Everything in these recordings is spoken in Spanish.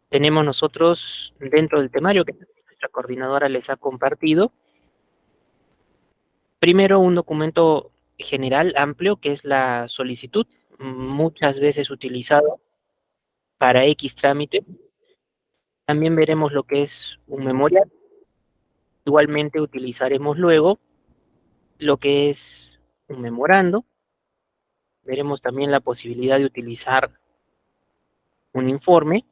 Tenemos nosotros dentro del temario que nuestra coordinadora les ha compartido, primero un documento general amplio que es la solicitud, muchas veces utilizado para X trámite. También veremos lo que es un memorial. Igualmente utilizaremos luego lo que es un memorando. Veremos también la posibilidad de utilizar un informe.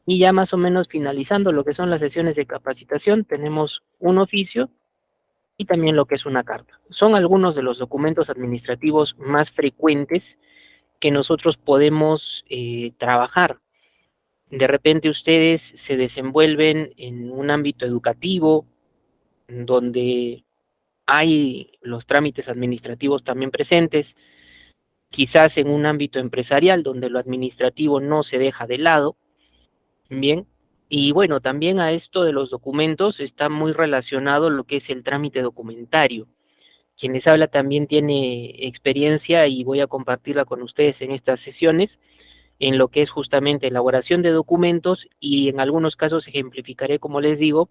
Y ya más o menos finalizando lo que son las sesiones de capacitación, tenemos un oficio y también lo que es una carta. Son algunos de los documentos administrativos más frecuentes que nosotros podemos trabajar. De repente ustedes se desenvuelven en un ámbito educativo donde hay los trámites administrativos también presentes, quizás en un ámbito empresarial donde lo administrativo no se deja de lado, bien. Y bueno, también a esto de los documentos está muy relacionado lo que es el trámite documentario. Quien les habla también tiene experiencia y voy a compartirla con ustedes en estas sesiones en lo que es justamente elaboración de documentos y en algunos casos ejemplificaré, como les digo,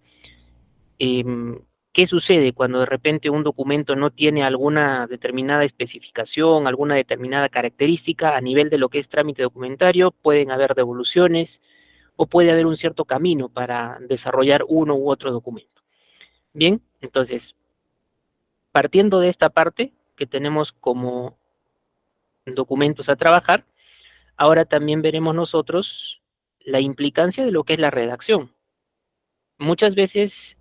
qué sucede cuando de repente un documento no tiene alguna determinada especificación, alguna determinada característica a nivel de lo que es trámite documentario, pueden haber devoluciones o puede haber un cierto camino para desarrollar uno u otro documento. Bien, entonces, partiendo de esta parte que tenemos como documentos a trabajar, ahora también veremos nosotros la implicancia de lo que es la redacción. Muchas veces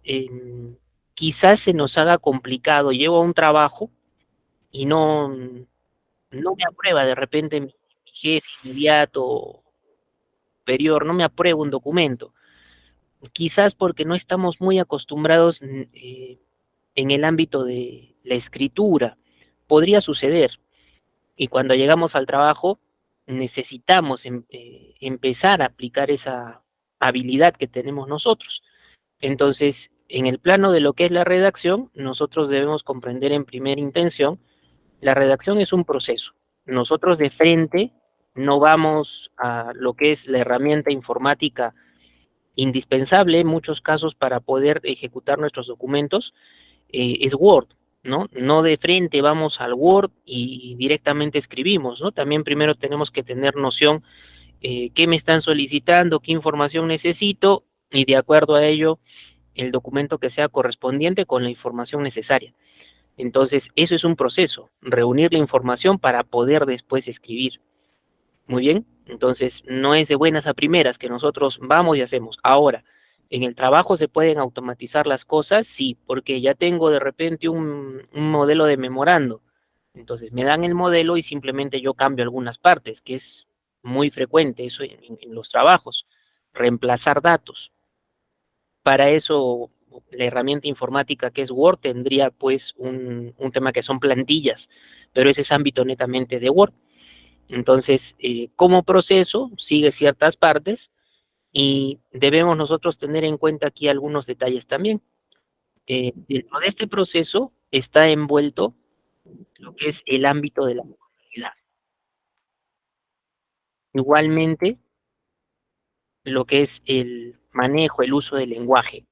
quizás se nos haga complicado, llego a un trabajo y no me aprueba de repente mi jefe inmediato, superior, no me aprueba un documento. Quizás porque no estamos muy acostumbrados en el ámbito de la escritura. Podría suceder. Y cuando llegamos al trabajo, necesitamos empezar a aplicar esa habilidad que tenemos nosotros. Entonces, en el plano de lo que es la redacción, nosotros debemos comprender en primera intención, la redacción es un proceso. Nosotros de frente no vamos a lo que es la herramienta informática indispensable en muchos casos para poder ejecutar nuestros documentos, es Word, ¿no? No de frente vamos al Word y directamente escribimos, ¿no? También primero tenemos que tener noción qué me están solicitando, qué información necesito y de acuerdo a ello el documento que sea correspondiente con la información necesaria. Entonces, eso es un proceso, reunir la información para poder después escribir. Muy bien, entonces no es de buenas a primeras que nosotros vamos y hacemos. Ahora, ¿en el trabajo se pueden automatizar las cosas? Sí, porque ya tengo de repente un modelo de memorando. Entonces me dan el modelo y simplemente yo cambio algunas partes, que es muy frecuente eso en los trabajos, reemplazar datos. Para eso la herramienta informática que es Word tendría pues un tema que son plantillas, pero ese es ámbito netamente de Word. Entonces, como proceso, sigue ciertas partes y debemos nosotros tener en cuenta aquí algunos detalles también. Dentro de este proceso está envuelto lo que es el ámbito de la comunidad. Igualmente, lo que es el manejo, el uso del lenguaje.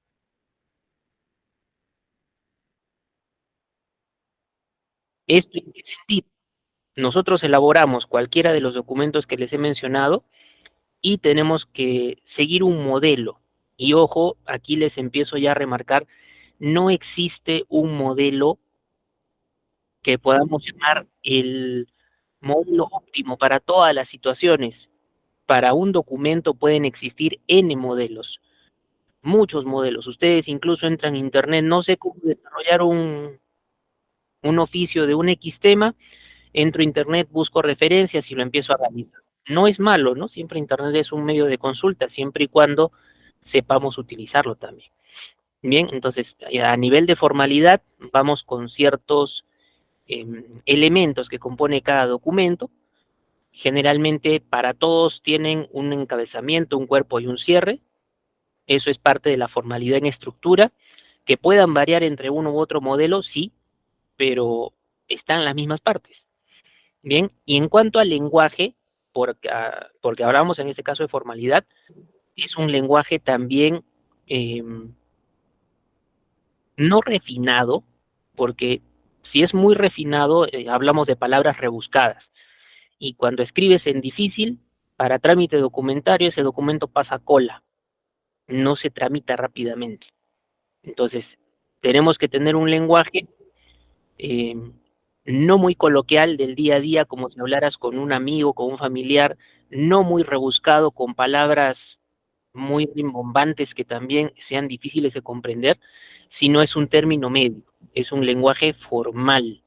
¿Esto en qué sentido? Nosotros elaboramos cualquiera de los documentos que les he mencionado y tenemos que seguir un modelo. Y ojo, aquí les empiezo ya a remarcar, no existe un modelo que podamos llamar el modelo óptimo para todas las situaciones. Para un documento pueden existir N modelos, muchos modelos. Ustedes incluso entran en internet, no sé cómo desarrollar un oficio de un X tema, entro a internet, busco referencias y lo empiezo a realizar. No es malo, ¿no? Siempre internet es un medio de consulta, siempre y cuando sepamos utilizarlo también. Bien, entonces a nivel de formalidad vamos con ciertos elementos que compone cada documento. Generalmente para todos tienen un encabezamiento, un cuerpo y un cierre. Eso es parte de la formalidad en estructura. Que puedan variar entre uno u otro modelo, sí, pero están las mismas partes. Bien, y en cuanto al lenguaje, porque hablamos en este caso de formalidad, es un lenguaje también no refinado, porque si es muy refinado, hablamos de palabras rebuscadas. Y cuando escribes en difícil, para trámite documentario, ese documento pasa cola, no se tramita rápidamente. Entonces, tenemos que tener un lenguaje eh, no muy coloquial del día a día, como si hablaras con un amigo, con un familiar, no muy rebuscado, con palabras muy rimbombantes que también sean difíciles de comprender, sino es un término medio, es un lenguaje formal.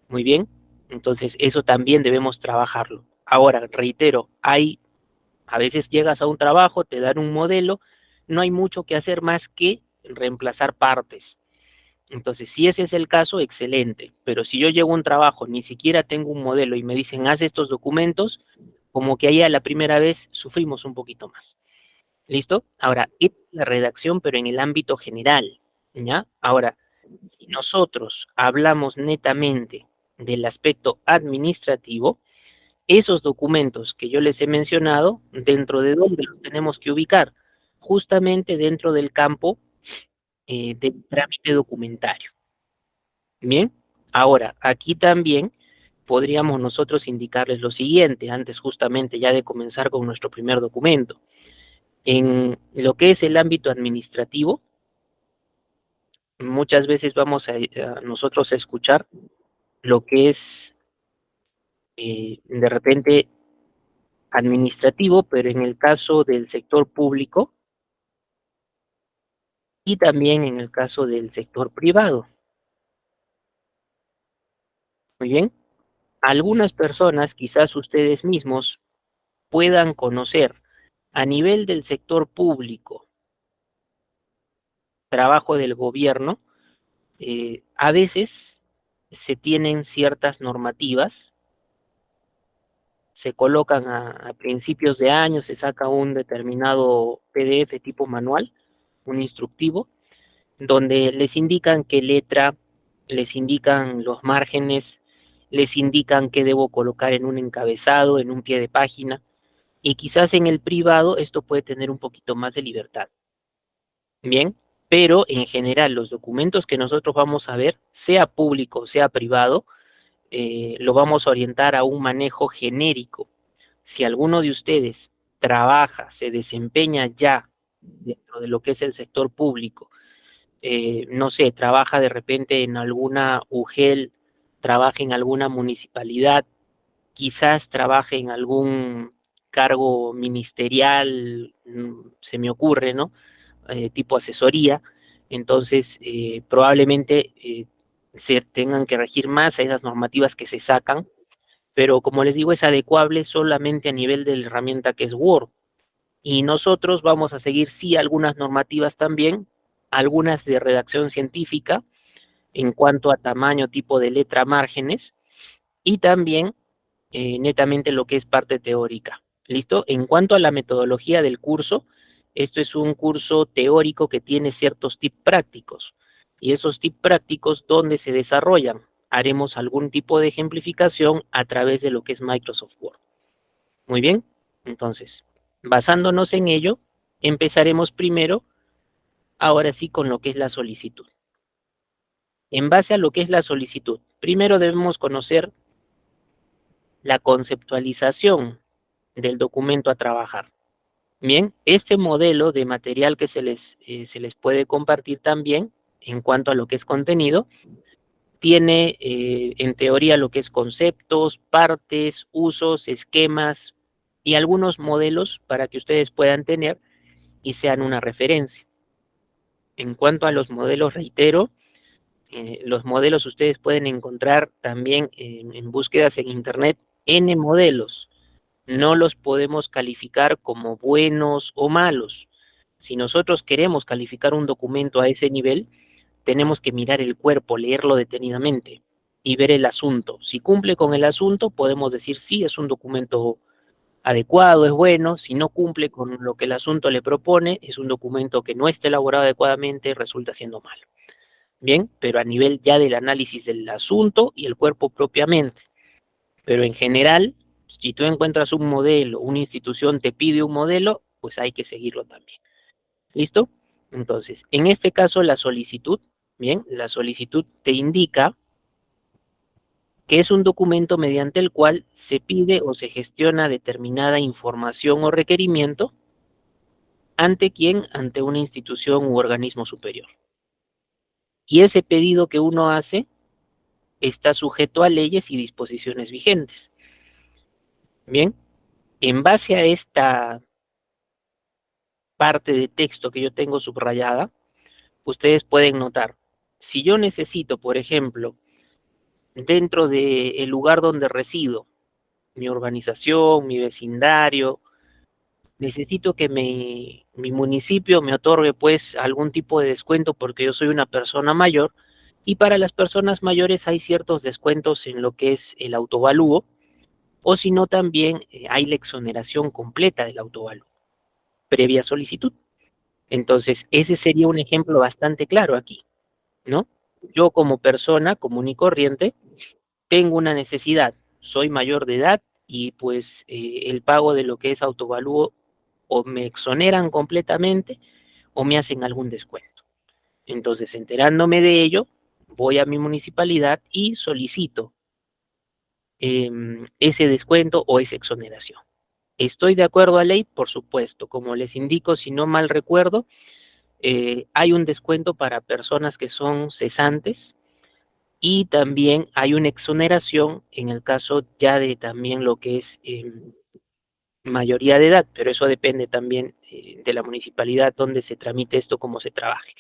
Muy bien, entonces eso también debemos trabajarlo. Ahora, reitero, a veces llegas a un trabajo, te dan un modelo, no hay mucho que hacer más que reemplazar partes. Entonces, si ese es el caso, excelente. Pero si yo llego a un trabajo, ni siquiera tengo un modelo y me dicen, haz estos documentos, como que ahí a la primera vez sufrimos un poquito más. ¿Listo? Ahora, esta es la redacción, pero en el ámbito general, ¿ya? Ahora, si nosotros hablamos netamente del aspecto administrativo, esos documentos que yo les he mencionado, ¿dentro de dónde los tenemos que ubicar? Justamente dentro del campo del trámite documentario. Bien, ahora, aquí también podríamos nosotros indicarles lo siguiente, antes justamente ya de comenzar con nuestro primer documento. En lo que es el ámbito administrativo, muchas veces vamos a nosotros a escuchar lo que es de repente administrativo, pero en el caso del sector público y también en el caso del sector privado. Muy bien, algunas personas, quizás ustedes mismos, puedan conocer a nivel del sector público, trabajo del gobierno, a veces se tienen ciertas normativas, se colocan a principios de año, se saca un determinado PDF tipo manual, un instructivo, donde les indican qué letra, les indican los márgenes, les indican qué debo colocar en un encabezado, en un pie de página, y quizás en el privado esto puede tener un poquito más de libertad. Bien, pero en general los documentos que nosotros vamos a ver, sea público, sea privado, lo vamos a orientar a un manejo genérico. Si alguno de ustedes trabaja, se desempeña ya dentro de lo que es el sector público, no sé, trabaja de repente en alguna UGEL, trabaja en alguna municipalidad, quizás trabaje en algún cargo ministerial, se me ocurre, ¿no? Tipo asesoría, entonces probablemente se tengan que regir más a esas normativas que se sacan, pero como les digo, es adecuable solamente a nivel de la herramienta que es Word. Y nosotros vamos a seguir, sí, algunas normativas también, algunas de redacción científica, en cuanto a tamaño, tipo de letra, márgenes, y también netamente lo que es parte teórica. ¿Listo? En cuanto a la metodología del curso, esto es un curso teórico que tiene ciertos tips prácticos. Y esos tips prácticos, ¿dónde se desarrollan? Haremos algún tipo de ejemplificación a través de lo que es Microsoft Word. Muy bien, entonces, basándonos en ello, empezaremos primero, ahora sí, con lo que es la solicitud. En base a lo que es la solicitud, primero debemos conocer la conceptualización del documento a trabajar. Bien, este modelo de material que se les puede compartir también en cuanto a lo que es contenido, tiene en teoría lo que es conceptos, partes, usos, esquemas y algunos modelos para que ustedes puedan tener y sean una referencia. En cuanto a los modelos, reitero, los modelos ustedes pueden encontrar también en búsquedas en internet N modelos. No los podemos calificar como buenos o malos. Si nosotros queremos calificar un documento a ese nivel, tenemos que mirar el cuerpo, leerlo detenidamente y ver el asunto. Si cumple con el asunto, podemos decir sí, es un documento adecuado, es bueno. Si no cumple con lo que el asunto le propone, es un documento que no está elaborado adecuadamente, resulta siendo malo. Bien, pero a nivel ya del análisis del asunto y el cuerpo propiamente. Pero en general, Si tú encuentras un modelo, una institución te pide un modelo, pues hay que seguirlo también. ¿Listo? Entonces, en este caso la solicitud, bien, la solicitud te indica que es un documento mediante el cual se pide o se gestiona determinada información o requerimiento. ¿Ante quién? Ante una institución u organismo superior. Y ese pedido que uno hace está sujeto a leyes y disposiciones vigentes. Bien, en base a esta parte de texto que yo tengo subrayada, ustedes pueden notar, si yo necesito, por ejemplo, dentro del lugar donde resido, mi urbanización, mi vecindario, necesito que mi municipio me otorgue pues algún tipo de descuento porque yo soy una persona mayor, y para las personas mayores hay ciertos descuentos en lo que es el autovalúo, o si no también hay la exoneración completa del autovalúo, previa solicitud. Entonces, ese sería un ejemplo bastante claro aquí, ¿no? Yo como persona común y corriente tengo una necesidad, soy mayor de edad y pues el pago de lo que es autovalúo o me exoneran completamente o me hacen algún descuento. Entonces, enterándome de ello, voy a mi municipalidad y solicito ese descuento o esa exoneración. ¿Estoy de acuerdo a ley? Por supuesto. Como les indico, si no mal recuerdo, hay un descuento para personas que son cesantes y también hay una exoneración en el caso ya de también lo que es mayoría de edad, pero eso depende también de la municipalidad donde se tramite esto, cómo se trabaje.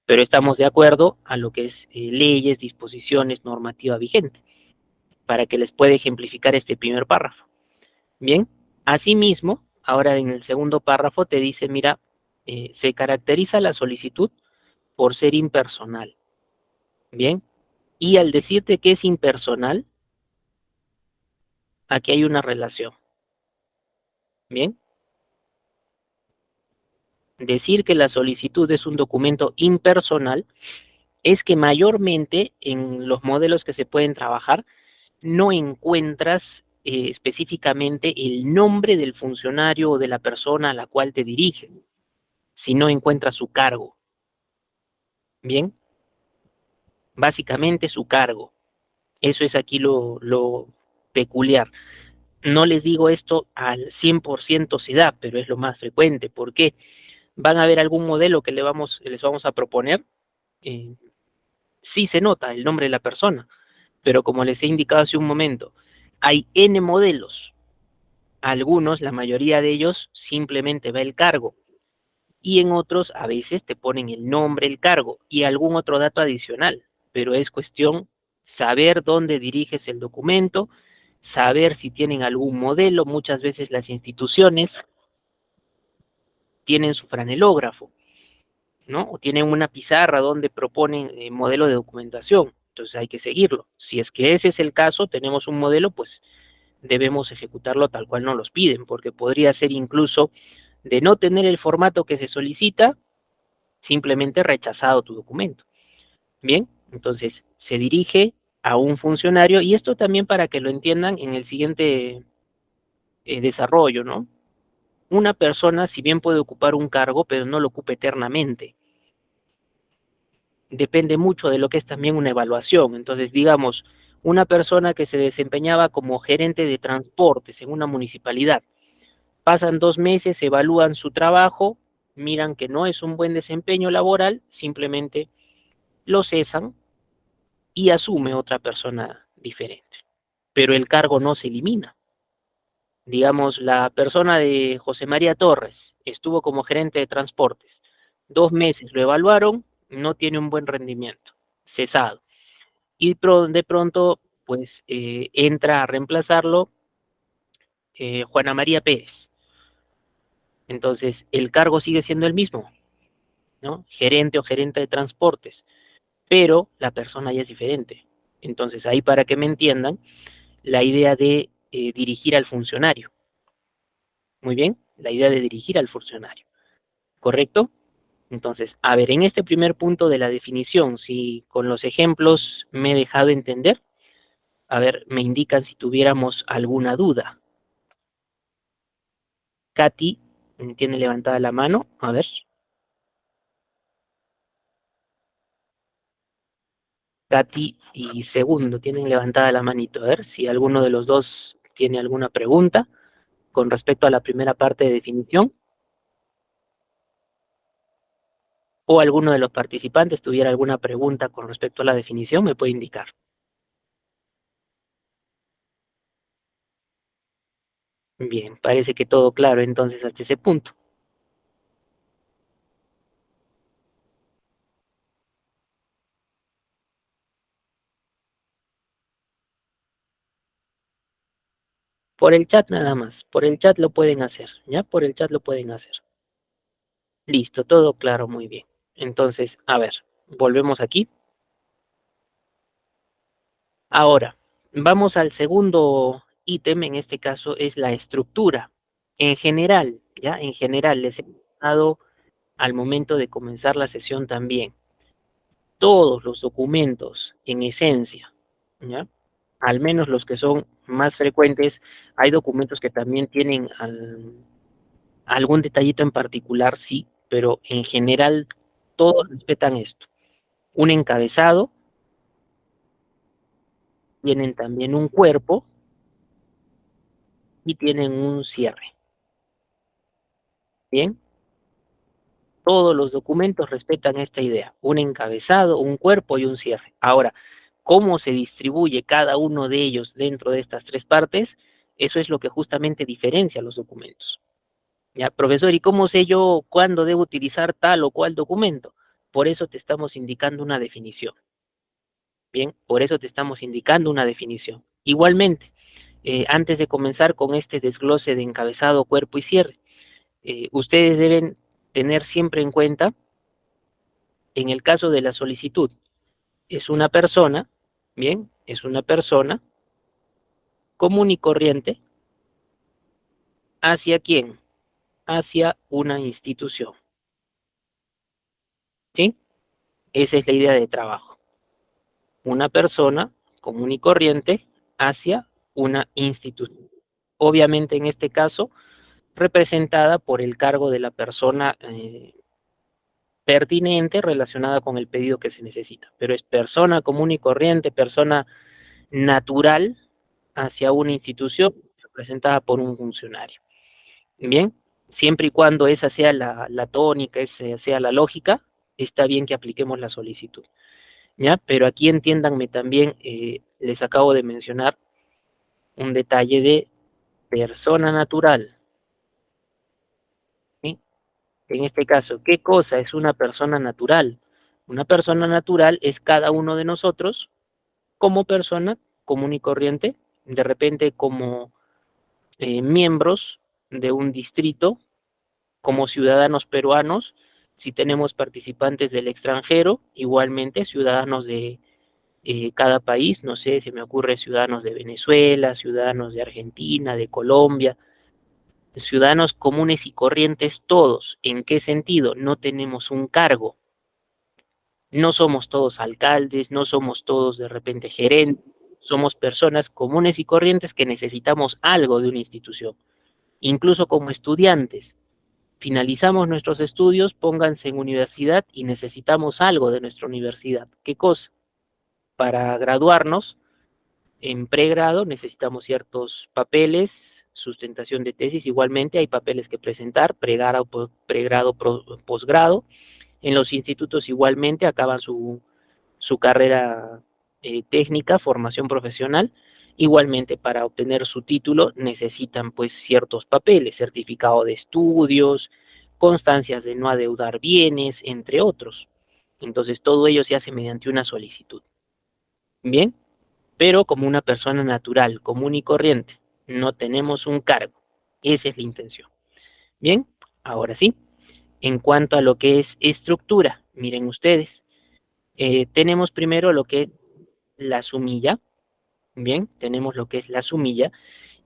Pero estamos de acuerdo a lo que es leyes, disposiciones, normativa vigente, para que les pueda ejemplificar este primer párrafo. Bien, asimismo, ahora en el segundo párrafo te dice, mira, se caracteriza la solicitud por ser impersonal. Bien, y al decirte que es impersonal, aquí hay una relación. Bien, decir que la solicitud es un documento impersonal es que mayormente en los modelos que se pueden trabajar no encuentras específicamente el nombre del funcionario o de la persona a la cual te diriges, sino encuentras su cargo. Bien, básicamente su cargo. Eso es aquí lo peculiar. No les digo esto al 100% se da, pero es lo más frecuente. ¿Por qué? Van a ver algún modelo que les vamos a proponer. Eh, sí se nota el nombre de la persona, pero como les he indicado hace un momento, hay N modelos. Algunos, la mayoría de ellos, simplemente va el cargo. Y en otros, a veces te ponen el nombre, el cargo y algún otro dato adicional. Pero es cuestión saber dónde diriges el documento, saber si tienen algún modelo. Muchas veces las instituciones tienen su franelógrafo, ¿no? O tienen una pizarra donde proponen modelo de documentación. Entonces hay que seguirlo. Si es que ese es el caso, tenemos un modelo, pues debemos ejecutarlo tal cual nos los piden, porque podría ser incluso de no tener el formato que se solicita, simplemente rechazado tu documento. Bien, entonces se dirige a un funcionario, y esto también para que lo entiendan en el siguiente desarrollo, ¿no? Una persona, si bien puede ocupar un cargo, pero no lo ocupa eternamente. Depende mucho de lo que es también una evaluación. Entonces, digamos, una persona que se desempeñaba como gerente de transportes en una municipalidad, pasan 2 meses, evalúan su trabajo, miran que no es un buen desempeño laboral, simplemente lo cesan y asume otra persona diferente. Pero el cargo no se elimina. Digamos, la persona de José María Torres estuvo como gerente de transportes. 2 meses lo evaluaron, no tiene un buen rendimiento, cesado. Y de pronto, pues, entra a reemplazarlo Juana María Pérez. Entonces, el cargo sigue siendo el mismo, ¿no? Gerente o gerente de transportes, pero la persona ya es diferente. Entonces, ahí para que me entiendan, la idea de dirigir al funcionario. Muy bien, la idea de dirigir al funcionario, ¿correcto? Entonces, a ver, en este primer punto de la definición, si con los ejemplos me he dejado entender, a ver, me indican si tuviéramos alguna duda. Katy tiene levantada la mano, a ver. Katy y Segundo tienen levantada la manito, a ver si alguno de los dos tiene alguna pregunta con respecto a la primera parte de definición, o alguno de los participantes tuviera alguna pregunta con respecto a la definición, me puede indicar. Bien, parece que todo claro entonces hasta ese punto. Por el chat nada más, por el chat lo pueden hacer, ¿ya? Por el chat lo pueden hacer. Listo, todo claro, muy bien. Entonces, a ver, volvemos aquí. Ahora, vamos al segundo ítem, en este caso es la estructura. En general, ¿ya? En general, les he dado al momento de comenzar la sesión también. Todos los documentos, en esencia, ¿ya? Al menos los que son más frecuentes, hay documentos que también tienen algún detallito en particular, sí, pero en general todos respetan esto. Un encabezado, tienen también un cuerpo y tienen un cierre. Bien, todos los documentos respetan esta idea, un encabezado, un cuerpo y un cierre. Ahora, ¿cómo se distribuye cada uno de ellos dentro de estas tres partes? Eso es lo que justamente diferencia los documentos. Ya, profesor, ¿y cómo sé yo cuándo debo utilizar tal o cual documento? Por eso te estamos indicando una definición. Bien, por eso te estamos indicando una definición. Igualmente, antes de comenzar con este desglose de encabezado, cuerpo y cierre, ustedes deben tener siempre en cuenta, en el caso de la solicitud, es una persona, bien, es una persona común y corriente, ¿hacia quién? Hacia una institución, ¿sí? Esa es la idea de trabajo. Una persona común y corriente hacia una institución. Obviamente en este caso, representada por el cargo de la persona pertinente relacionada con el pedido que se necesita. Pero es persona común y corriente, persona natural hacia una institución representada por un funcionario. Bien, siempre y cuando esa sea la tónica, esa sea la lógica, está bien que apliquemos la solicitud. ¿Ya? Pero aquí entiéndanme también, les acabo de mencionar un detalle de persona natural, ¿sí? En este caso, ¿qué cosa es una persona natural? Una persona natural es cada uno de nosotros como persona común y corriente, de repente como miembros de un distrito, como ciudadanos peruanos, si tenemos participantes del extranjero, igualmente ciudadanos de cada país, no sé, se me ocurre ciudadanos de Venezuela, ciudadanos de Argentina, de Colombia, ciudadanos comunes y corrientes todos. ¿En qué sentido? No tenemos un cargo, no somos todos alcaldes, no somos todos de repente gerentes, somos personas comunes y corrientes que necesitamos algo de una institución, incluso como estudiantes. Finalizamos nuestros estudios, pónganse en universidad y necesitamos algo de nuestra universidad. ¿Qué cosa? Para graduarnos en pregrado necesitamos ciertos papeles, sustentación de tesis, igualmente hay papeles que presentar, pregrado, posgrado. En los institutos igualmente acaban su carrera técnica, formación profesional. Igualmente para obtener su título necesitan pues ciertos papeles, certificado de estudios, constancias de no adeudar bienes, entre otros. Entonces todo ello se hace mediante una solicitud. Bien, pero como una persona natural, común y corriente. No tenemos un cargo. Esa es la intención. Bien, ahora sí, en cuanto a lo que es estructura, miren ustedes, tenemos primero lo que es la sumilla. Bien, tenemos lo que es la sumilla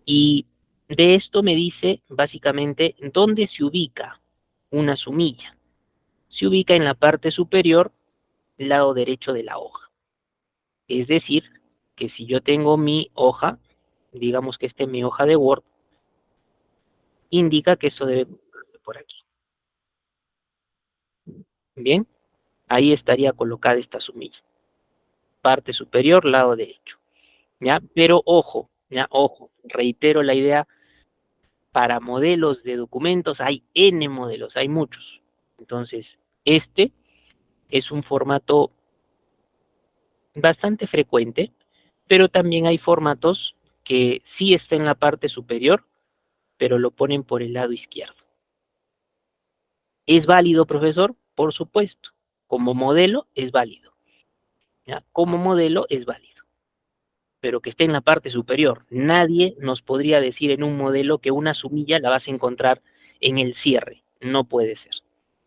y de esto me dice básicamente dónde se ubica una sumilla. Se ubica en la parte superior, lado derecho de la hoja. Es decir, que si yo tengo mi hoja, digamos que esta es mi hoja de Word, indica que esto debe colocarse por aquí. Bien, ahí estaría colocada esta sumilla. Parte superior, lado derecho. ¿Ya? Pero ojo, ¿ya? Ojo, reitero la idea, para modelos de documentos hay N modelos, hay muchos. Entonces, este es un formato bastante frecuente, pero también hay formatos que sí está en la parte superior, pero lo ponen por el lado izquierdo. ¿Es válido, profesor? Por supuesto. Como modelo es válido. ¿Ya? Como modelo es válido, pero que esté en la parte superior. Nadie nos podría decir en un modelo que una sumilla la vas a encontrar en el cierre. No puede ser.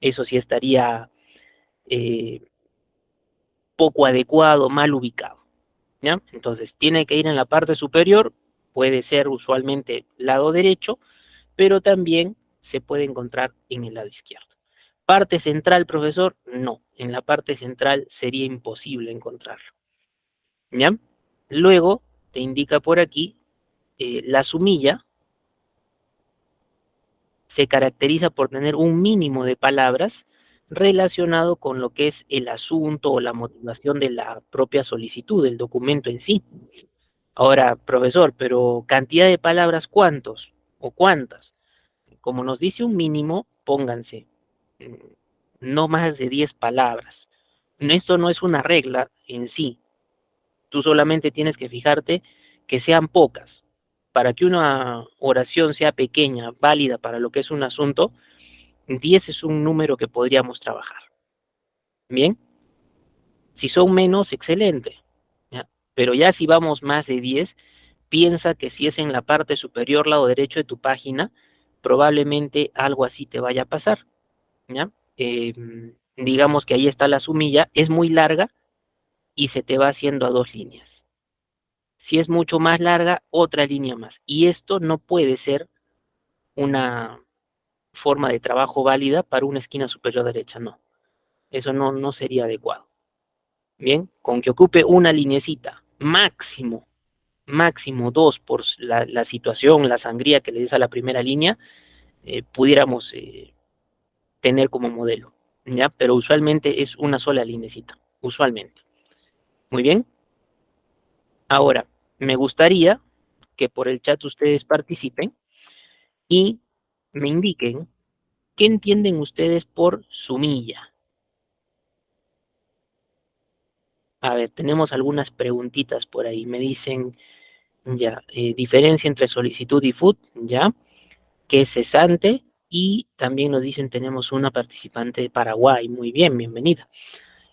Eso sí estaría eh, poco adecuado, mal ubicado. ¿Ya? Entonces, tiene que ir en la parte superior, puede ser usualmente lado derecho, pero también se puede encontrar en el lado izquierdo. Parte central, profesor, no. En la parte central sería imposible encontrarlo. ¿Ya? Luego te indica por aquí, la sumilla se caracteriza por tener un mínimo de palabras relacionado con lo que es el asunto o la motivación de la propia solicitud, del documento en sí. Ahora, profesor, pero cantidad de palabras, ¿cuántos o cuántas? Como nos dice un mínimo, pónganse mm, no más de 10 palabras. Esto no es una regla en sí. Tú solamente tienes que fijarte que sean pocas. Para que una oración sea pequeña, válida para lo que es un asunto, 10 es un número que podríamos trabajar. Bien, si son menos, excelente. ¿Ya? Pero ya si vamos más de 10, piensa que si es en la parte superior, lado derecho de tu página, probablemente algo así te vaya a pasar. ¿Ya? Digamos que ahí está la sumilla, es muy larga y se te va haciendo a 2 líneas. Si es mucho más larga, otra línea más. Y esto no puede ser una forma de trabajo válida para una esquina superior derecha, no. Eso no sería adecuado. Bien, con que ocupe una linecita, máximo dos por la situación, la sangría que le des a la primera línea, pudiéramos tener como modelo, ¿ya? Pero usualmente es una sola linecita, usualmente. Muy bien. Ahora, me gustaría que por el chat ustedes participen y me indiquen qué entienden ustedes por sumilla. A ver, tenemos algunas preguntitas por ahí. Me dicen, ya, diferencia entre solicitud y food, ya, que es cesante, y también nos dicen, tenemos una participante de Paraguay. Muy bien, bienvenida.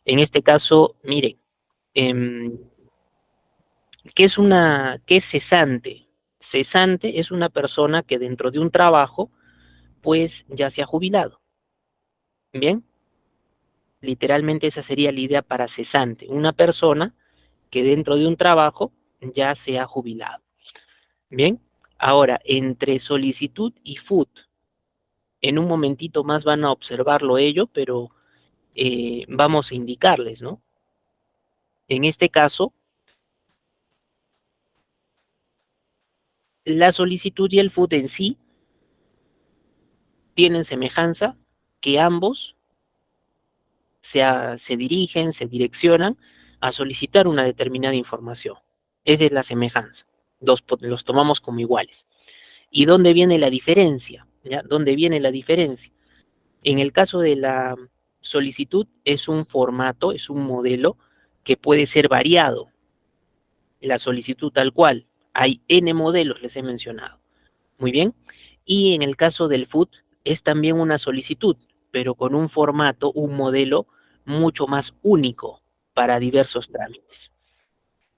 En este caso, miren, eh, ¿qué es cesante? Cesante es una persona que dentro de un trabajo, pues ya se ha jubilado. Bien, literalmente esa sería la idea para cesante, una persona que dentro de un trabajo ya se ha jubilado. Bien, ahora, entre solicitud y food, en un momentito más van a observarlo ello, pero vamos a indicarles, ¿no? En este caso, la solicitud y el food en sí tienen semejanza, que ambos se dirigen, se direccionan a solicitar una determinada información. Esa es la semejanza. Los tomamos como iguales. ¿Y dónde viene la diferencia? ¿Ya? ¿Dónde viene la diferencia? En el caso de la solicitud es un formato, es un modelo que puede ser variado. La solicitud tal cual. Hay N modelos, les he mencionado. Muy bien. Y en el caso del food es también una solicitud, pero con un formato, un modelo mucho más único para diversos trámites.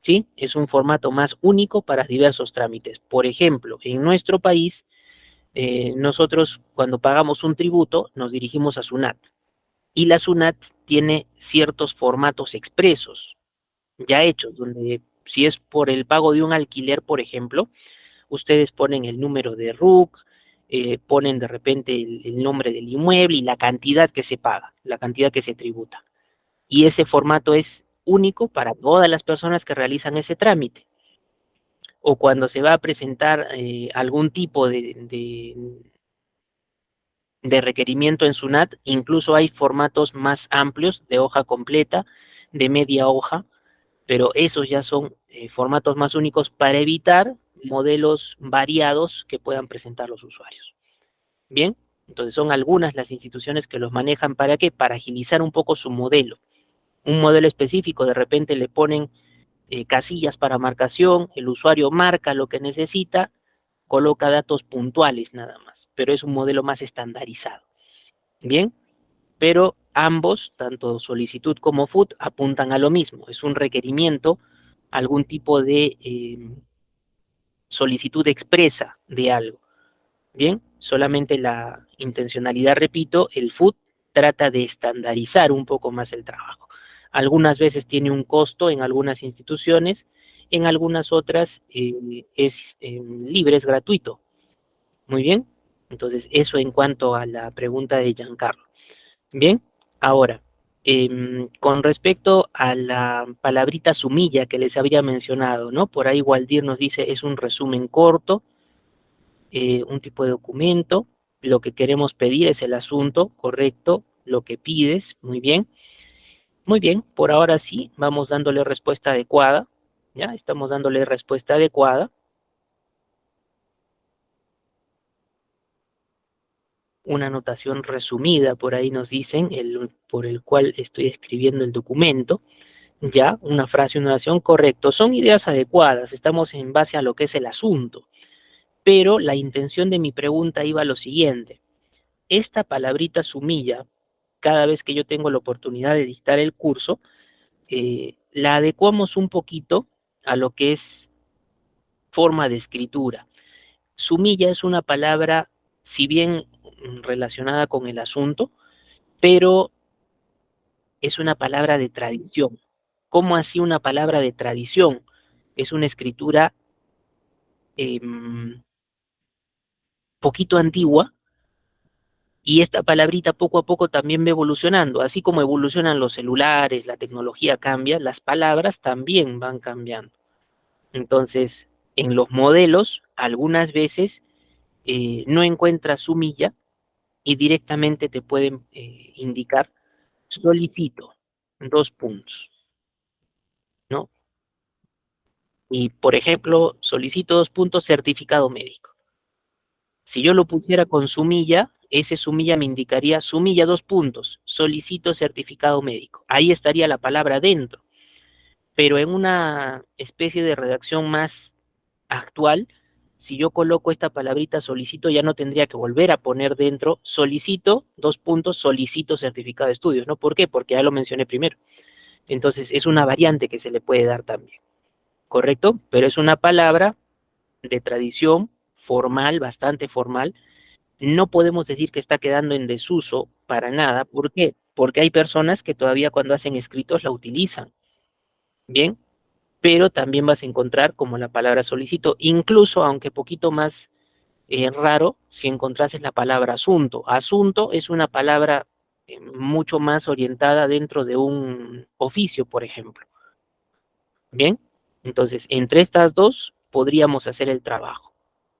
¿Sí? Es un formato más único para diversos trámites. Por ejemplo, en nuestro país, nosotros cuando pagamos un tributo nos dirigimos a SUNAT y la SUNAT tiene ciertos formatos expresos ya hechos, donde si es por el pago de un alquiler, por ejemplo, ustedes ponen el número de RUC, ponen de repente el nombre del inmueble y la cantidad que se paga, la cantidad que se tributa. Y ese formato es único para todas las personas que realizan ese trámite. O cuando se va a presentar algún tipo de de requerimiento en SUNAT, incluso hay formatos más amplios de hoja completa, de media hoja, pero esos ya son formatos más únicos para evitar modelos variados que puedan presentar los usuarios. Bien, entonces son algunas las instituciones que los manejan. ¿Para qué? Para agilizar un poco su modelo. Un modelo específico, de repente le ponen casillas para marcación, el usuario marca lo que necesita, coloca datos puntuales nada más, pero es un modelo más estandarizado. Bien, pero ambos, tanto solicitud como FUT, apuntan a lo mismo, es un requerimiento, algún tipo de solicitud expresa de algo. Bien, solamente la intencionalidad, repito, el FUT trata de estandarizar un poco más el trabajo. Algunas veces tiene un costo en algunas instituciones, en algunas otras es libre, es gratuito. Muy bien, entonces eso en cuanto a la pregunta de Giancarlo. Bien, ahora, con respecto a la palabrita sumilla que les había mencionado, ¿no? Por ahí Waldir nos dice, es un resumen corto, un tipo de documento, lo que queremos pedir es el asunto, correcto, lo que pides, muy bien, por ahora sí, vamos dándole respuesta adecuada, ¿ya? Estamos dándole respuesta adecuada. Una anotación resumida, por ahí nos dicen, por el cual estoy escribiendo el documento, ya, una frase, una oración, correcto, son ideas adecuadas, estamos en base a lo que es el asunto, pero la intención de mi pregunta iba a lo siguiente, esta palabrita sumilla, cada vez que yo tengo la oportunidad de dictar el curso, la adecuamos un poquito a lo que es forma de escritura. Sumilla es una palabra, si bien relacionada con el asunto, pero es una palabra de tradición. ¿Cómo así una palabra de tradición? Es una escritura eh, poquito antigua, y esta palabrita poco a poco también va evolucionando, así como evolucionan los celulares, la tecnología cambia, las palabras también van cambiando. Entonces, en los modelos, algunas veces no encuentras sumilla y directamente te pueden indicar solicito, dos puntos, ¿no? Y, por ejemplo, solicito dos puntos, certificado médico. Si yo lo pusiera con sumilla, ese sumilla me indicaría sumilla dos puntos, solicito certificado médico. Ahí estaría la palabra dentro. Pero en una especie de redacción más actual, si yo coloco esta palabrita solicito, ya no tendría que volver a poner dentro solicito, dos puntos, solicito certificado de estudios, ¿no? ¿Por qué? Porque ya lo mencioné primero. Entonces es una variante que se le puede dar también, ¿correcto? Pero es una palabra de tradición formal, bastante formal. No podemos decir que está quedando en desuso para nada. ¿Por qué? Porque hay personas que todavía cuando hacen escritos la utilizan, ¿bien? Pero también vas a encontrar como la palabra solicito, incluso aunque poquito más raro, si encontrases la palabra asunto. Asunto es una palabra mucho más orientada dentro de un oficio, por ejemplo. Bien, entonces entre estas dos podríamos hacer el trabajo.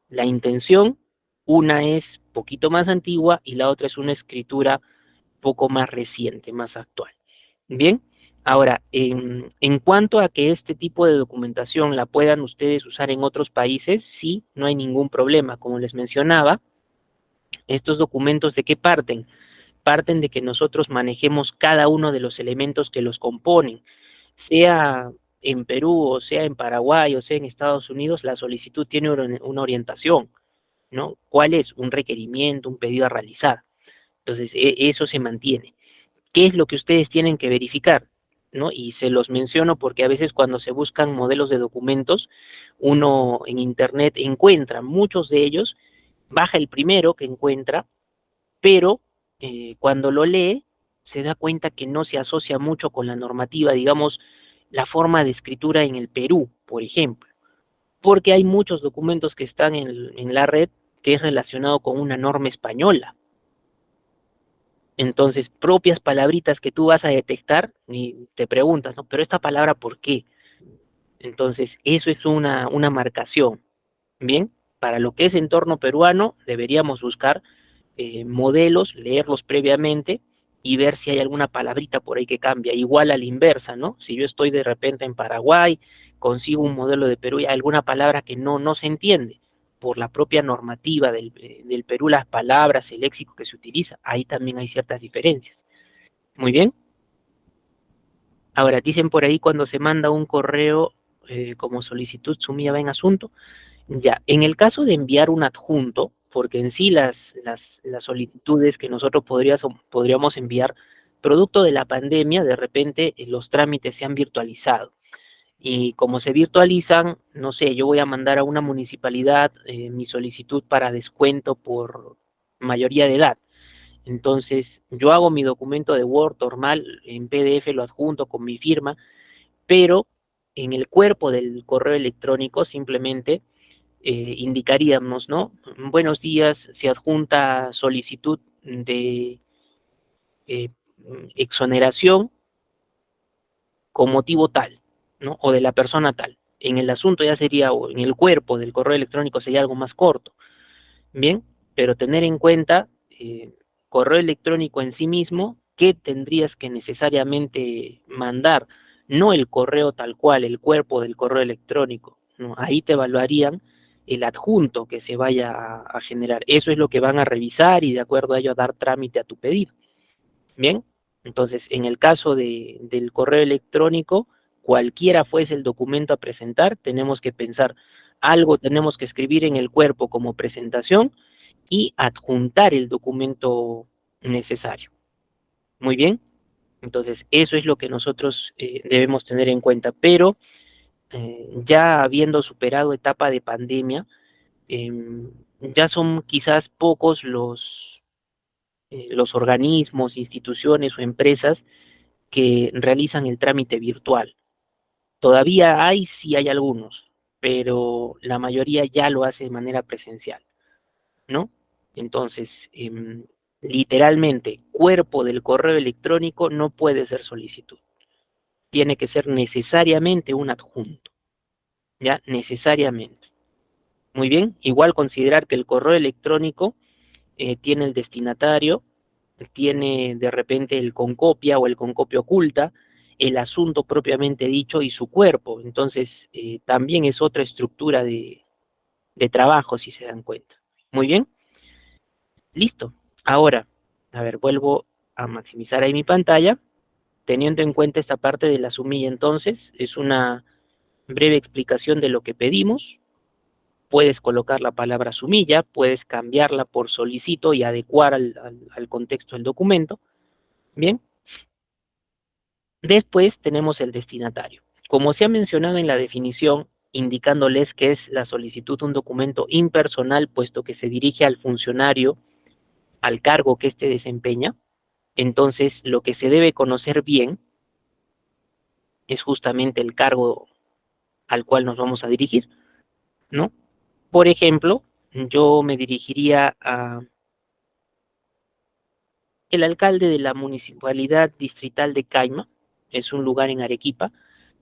La intención, una es poquito más antigua y la otra es una escritura poco más reciente, más actual. Bien, ahora, en cuanto a que este tipo de documentación la puedan ustedes usar en otros países, sí, no hay ningún problema. Como les mencionaba, estos documentos, ¿de qué parten? Parten de que nosotros manejemos cada uno de los elementos que los componen, sea en Perú, o sea en Paraguay, o sea en Estados Unidos, la solicitud tiene una orientación, ¿no? ¿Cuál es? Un requerimiento, un pedido a realizar. Entonces, eso se mantiene. ¿Qué es lo que ustedes tienen que verificar? ¿No? Y se los menciono porque a veces cuando se buscan modelos de documentos, uno en internet encuentra muchos de ellos, baja el primero que encuentra, pero cuando lo lee se da cuenta que no se asocia mucho con la normativa, digamos, la forma de escritura en el Perú, por ejemplo, porque hay muchos documentos que están en la red que es relacionado con una norma española. Entonces, propias palabritas que tú vas a detectar y te preguntas, ¿no? Pero esta palabra, ¿por qué? Entonces, eso es una marcación. Bien, para lo que es entorno peruano, deberíamos buscar modelos, leerlos previamente y ver si hay alguna palabrita por ahí que cambia. Igual a la inversa, ¿no? Si yo estoy de repente en Paraguay, consigo un modelo de Perú y hay alguna palabra que no se entiende por la propia normativa del Perú, las palabras, el léxico que se utiliza, ahí también hay ciertas diferencias. Muy bien. Ahora, dicen por ahí cuando se manda un correo como solicitud sumida en asunto, ya, en el caso de enviar un adjunto, porque en sí las solicitudes que nosotros podríamos enviar, producto de la pandemia, de repente los trámites se han virtualizado. Y como se virtualizan, no sé, yo voy a mandar a una municipalidad mi solicitud para descuento por mayoría de edad. Entonces, yo hago mi documento de Word normal, en PDF lo adjunto con mi firma, pero en el cuerpo del correo electrónico simplemente indicaríamos, ¿no? Buenos días, se adjunta solicitud de eh, exoneración con motivo tal, ¿no? O de la persona tal. En el asunto ya sería, o en el cuerpo del correo electrónico sería algo más corto, ¿bien? Pero tener en cuenta, correo electrónico en sí mismo, qué tendrías que necesariamente mandar, no el correo tal cual, el cuerpo del correo electrónico, ¿no? Ahí te evaluarían el adjunto que se vaya a generar. Eso es lo que van a revisar y de acuerdo a ello a dar trámite a tu pedido. Bien, entonces en el caso del correo electrónico, cualquiera fuese el documento a presentar, tenemos que pensar algo, tenemos que escribir en el cuerpo como presentación y adjuntar el documento necesario. Muy bien, entonces eso es lo que nosotros debemos tener en cuenta, pero ya habiendo superado etapa de pandemia, eh, ya son quizás pocos los organismos, instituciones o empresas que realizan el trámite virtual. Todavía hay, sí hay algunos, pero la mayoría ya lo hace de manera presencial, ¿no? Entonces, literalmente, cuerpo del correo electrónico no puede ser solicitud. Tiene que ser necesariamente un adjunto, ¿ya? Necesariamente. Muy bien, igual considerar que el correo electrónico tiene el destinatario, tiene de repente el concopia o el concopio oculta, el asunto propiamente dicho y su cuerpo. Entonces, también es otra estructura de trabajo, si se dan cuenta. Muy bien, listo. Ahora, a ver, vuelvo a maximizar ahí mi pantalla. Teniendo en cuenta esta parte de la sumilla, entonces, es una breve explicación de lo que pedimos. Puedes colocar la palabra sumilla, puedes cambiarla por solicito y adecuar al contexto del documento. Bien, después tenemos el destinatario. Como se ha mencionado en la definición, indicándoles que es la solicitud un documento impersonal, puesto que se dirige al funcionario, al cargo que éste desempeña, entonces lo que se debe conocer bien es justamente el cargo al cual nos vamos a dirigir, ¿no? Por ejemplo, yo me dirigiría a el alcalde de la municipalidad distrital de Caima, es un lugar en Arequipa.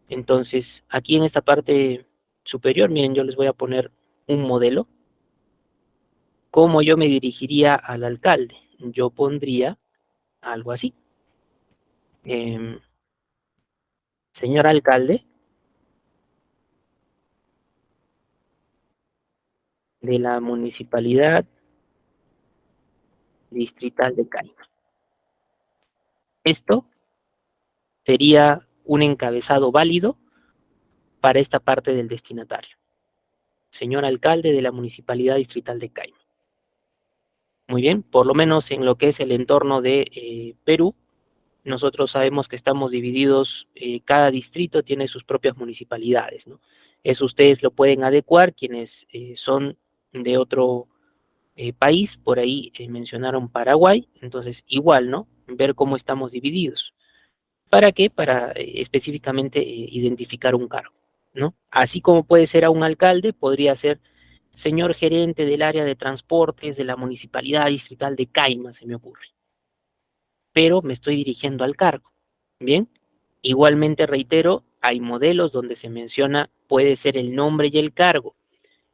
Entonces, aquí en esta parte superior, miren, yo les voy a poner un modelo. ¿Cómo yo me dirigiría al alcalde? Yo pondría algo así. Eh, Señor alcalde de la municipalidad distrital de Caima. Esto sería un encabezado válido para esta parte del destinatario. Señor alcalde de la municipalidad distrital de Caima. Muy bien, por lo menos en lo que es el entorno de Perú, nosotros sabemos que estamos divididos, cada distrito tiene sus propias municipalidades, ¿no? Eso ustedes lo pueden adecuar, quienes son de otro país, por ahí mencionaron Paraguay, entonces igual, ¿no? Ver cómo estamos divididos. ¿Para qué? Para específicamente identificar un cargo, ¿no? Así como puede ser a un alcalde, podría ser señor gerente del área de transportes de la municipalidad distrital de Caima, se me ocurre, pero me estoy dirigiendo al cargo. Bien, igualmente reitero, hay modelos donde se menciona puede ser el nombre y el cargo.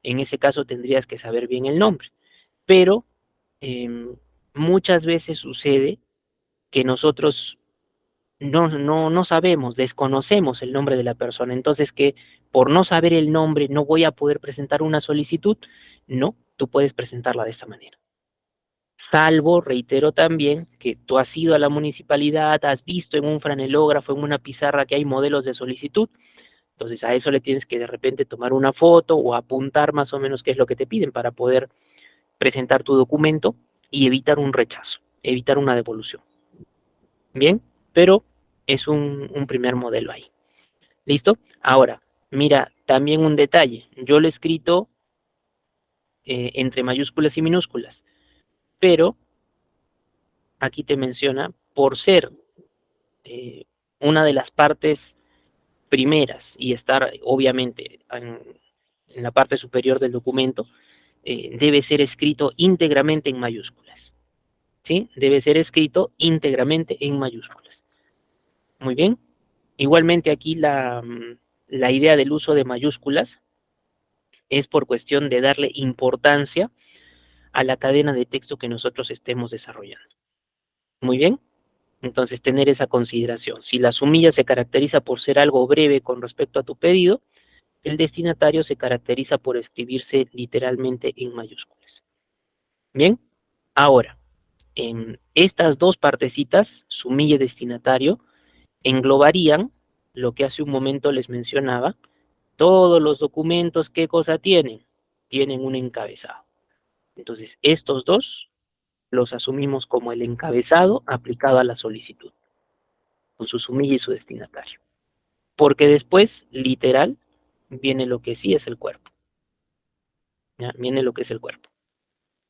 En ese caso tendrías que saber bien el nombre, pero muchas veces sucede que nosotros no sabemos, desconocemos el nombre de la persona, entonces que por no saber el nombre no voy a poder presentar una solicitud. No, tú puedes presentarla de esta manera. Salvo, reitero también, que tú has ido a la municipalidad, has visto en un franelógrafo, en una pizarra que hay modelos de solicitud, entonces a eso le tienes que de repente tomar una foto o apuntar más o menos qué es lo que te piden para poder presentar tu documento y evitar un rechazo, evitar una devolución. Bien, pero es un primer modelo ahí. ¿Listo? Ahora, mira, también un detalle. Yo lo he escrito entre mayúsculas y minúsculas, pero aquí te menciona, por ser eh, una de las partes primeras y estar obviamente en la parte superior del documento, debe ser escrito íntegramente en mayúsculas. ¿Sí? Debe ser escrito íntegramente en mayúsculas. Muy bien. Igualmente aquí la idea del uso de mayúsculas es por cuestión de darle importancia a la cadena de texto que nosotros estemos desarrollando. Muy bien. Entonces, tener esa consideración. Si la sumilla se caracteriza por ser algo breve con respecto a tu pedido, el destinatario se caracteriza por escribirse literalmente en mayúsculas. Bien. Ahora, en estas dos partecitas, sumilla y destinatario, englobarían lo que hace un momento les mencionaba. Todos los documentos, ¿qué cosa tienen? Tienen un encabezado. Entonces, estos dos los asumimos como el encabezado aplicado a la solicitud, con su sumilla y su destinatario. Porque después, literal, viene lo que sí es el cuerpo. ¿Ya? Viene lo que es el cuerpo.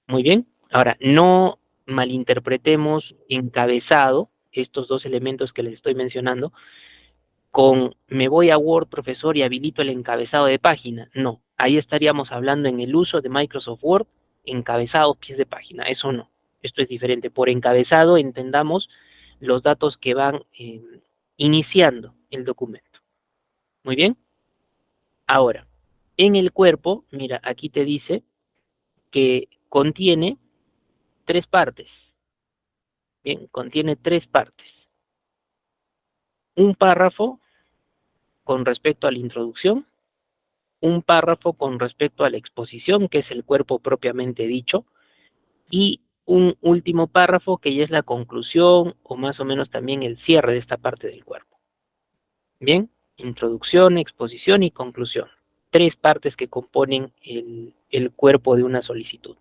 Muy bien. Ahora, no malinterpretemos encabezado, estos dos elementos que les estoy mencionando, con me voy a Word, profesor, y habilito el encabezado de página. No, ahí estaríamos hablando en el uso de Microsoft Word, encabezado, pies de página. Eso no, esto es diferente. Por encabezado entendamos los datos que van iniciando el documento. Muy bien. Ahora, en el cuerpo, mira, aquí te dice que contiene tres partes. Bien, contiene tres partes. Un párrafo con respecto a la introducción, un párrafo con respecto a la exposición, que es el cuerpo propiamente dicho, y un último párrafo que ya es la conclusión o más o menos también el cierre de esta parte del cuerpo. Bien, introducción, exposición y conclusión. Tres partes que componen el cuerpo de una solicitud.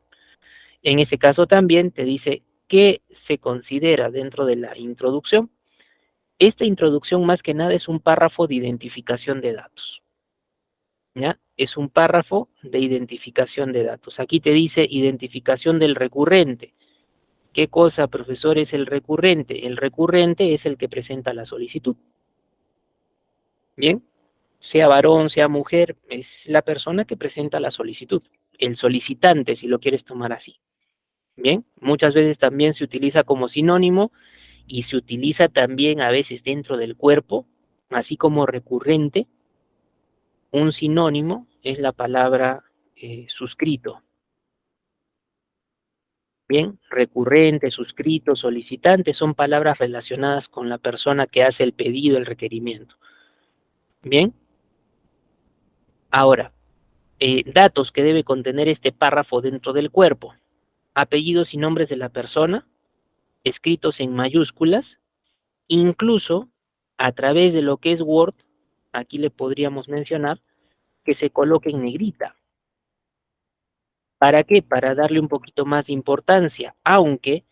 En este caso también te dice qué se considera dentro de la introducción. Esta introducción más que nada es un párrafo de identificación de datos. ¿Ya? Es un párrafo de identificación de datos. Aquí te dice identificación del recurrente. ¿Qué cosa, profesor, es el recurrente? El recurrente es el que presenta la solicitud. Bien, sea varón, sea mujer, es la persona que presenta la solicitud. El solicitante, si lo quieres tomar así. Bien, muchas veces también se utiliza como sinónimo y se utiliza también a veces dentro del cuerpo, así como recurrente. Un sinónimo es la palabra suscrito. Bien, recurrente, suscrito, solicitante son palabras relacionadas con la persona que hace el pedido, el requerimiento. Bien, ahora, datos que debe contener este párrafo dentro del cuerpo. Apellidos y nombres de la persona, escritos en mayúsculas, incluso a través de lo que es Word, aquí le podríamos mencionar que se coloque en negrita. ¿Para qué? Para darle un poquito más de importancia, aunque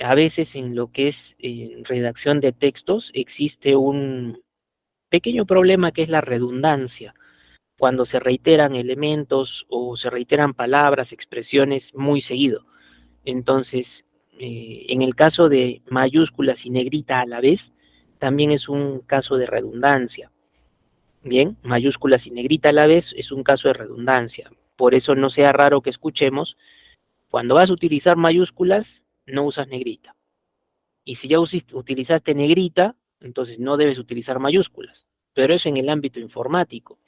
a veces en lo que es redacción de textos existe un pequeño problema que es la redundancia, cuando se reiteran elementos o se reiteran palabras, expresiones muy seguido. Entonces, en el caso de mayúsculas y negrita a la vez, también es un caso de redundancia. Bien, mayúsculas y negrita a la vez es un caso de redundancia. Por eso no sea raro que escuchemos, cuando vas a utilizar mayúsculas, no usas negrita. Y si ya utilizaste negrita, entonces no debes utilizar mayúsculas. Pero eso en el ámbito informático.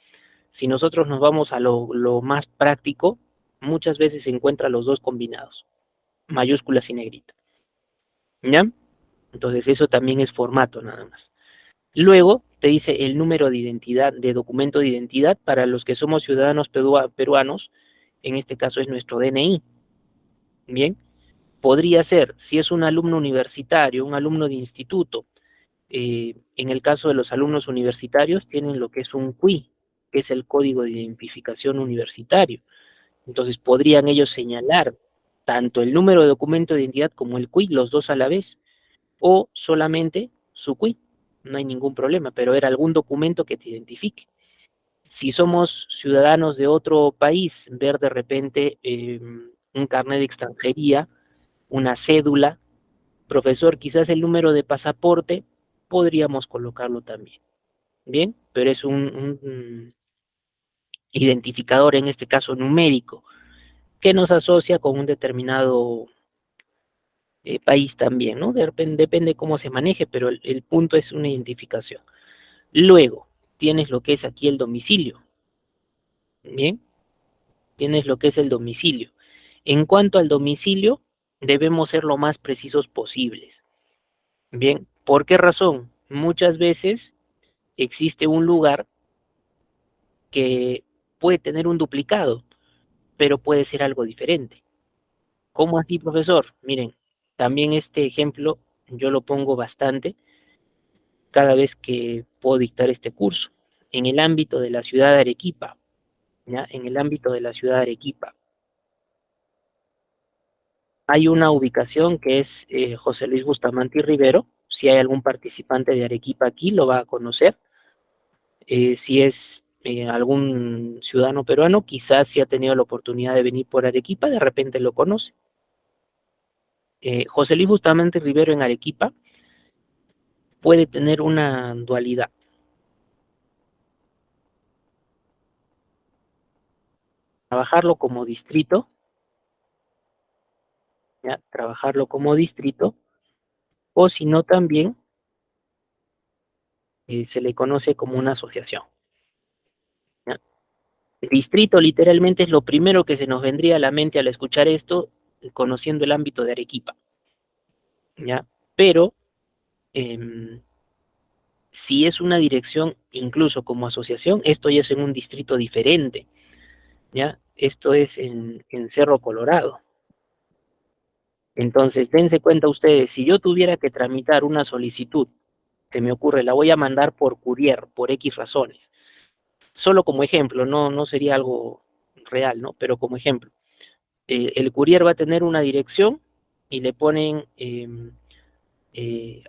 Si nosotros nos vamos a lo más práctico, muchas veces se encuentran los dos combinados. mayúsculas y negrita, ¿ya? Entonces eso también es formato nada más. Luego te dice el número de identidad, de documento de identidad para los que somos ciudadanos peruanos, en este caso es nuestro DNI, ¿bien? Podría ser, si es un alumno universitario, un alumno de instituto, en el caso de los alumnos universitarios tienen lo que es un CUI, que es el Código de Identificación Universitario. Entonces podrían ellos señalar tanto el número de documento de identidad como el CUI, los dos a la vez, o solamente su CUI, no hay ningún problema, pero era algún documento que te identifique. Si somos ciudadanos de otro país, ver de repente un carnet de extranjería, una cédula, profesor, quizás el número de pasaporte, podríamos colocarlo también, ¿bien? Pero es un identificador, en este caso numérico, que nos asocia con un determinado país también, ¿no? Depende cómo se maneje, pero el punto es una identificación. Luego, tienes lo que es aquí el domicilio, ¿bien? Tienes lo que es el domicilio. En cuanto al domicilio, debemos ser lo más precisos posibles, ¿bien? ¿Por qué razón? Muchas veces existe un lugar que puede tener un duplicado, pero puede ser algo diferente. ¿Cómo así, profesor? Miren, también este ejemplo yo lo pongo bastante cada vez que puedo dictar este curso. En el ámbito de la ciudad de Arequipa, ¿ya? En el ámbito de la ciudad de Arequipa, hay una ubicación que es José Luis Bustamante y Rivero. Si hay algún participante de Arequipa aquí, lo va a conocer. Si es algún ciudadano peruano, quizás si ha tenido la oportunidad de venir por Arequipa, de repente lo conoce. José Luis Bustamante y Rivero en Arequipa puede tener una dualidad. Trabajarlo como distrito, ¿ya? Trabajarlo como distrito, o si no también se le conoce como una asociación, ¿ya? El distrito literalmente es lo primero que se nos vendría a la mente al escuchar esto, conociendo el ámbito de Arequipa, ¿ya? Pero si es una dirección, incluso como asociación, esto ya es en un distrito diferente, ¿ya? Esto es en Cerro Colorado. Entonces, dense cuenta ustedes, si yo tuviera que tramitar una solicitud, se me ocurre, la voy a mandar por courier, por X razones, solo como ejemplo, no sería algo real, ¿no? Pero como ejemplo, el courier va a tener una dirección y le ponen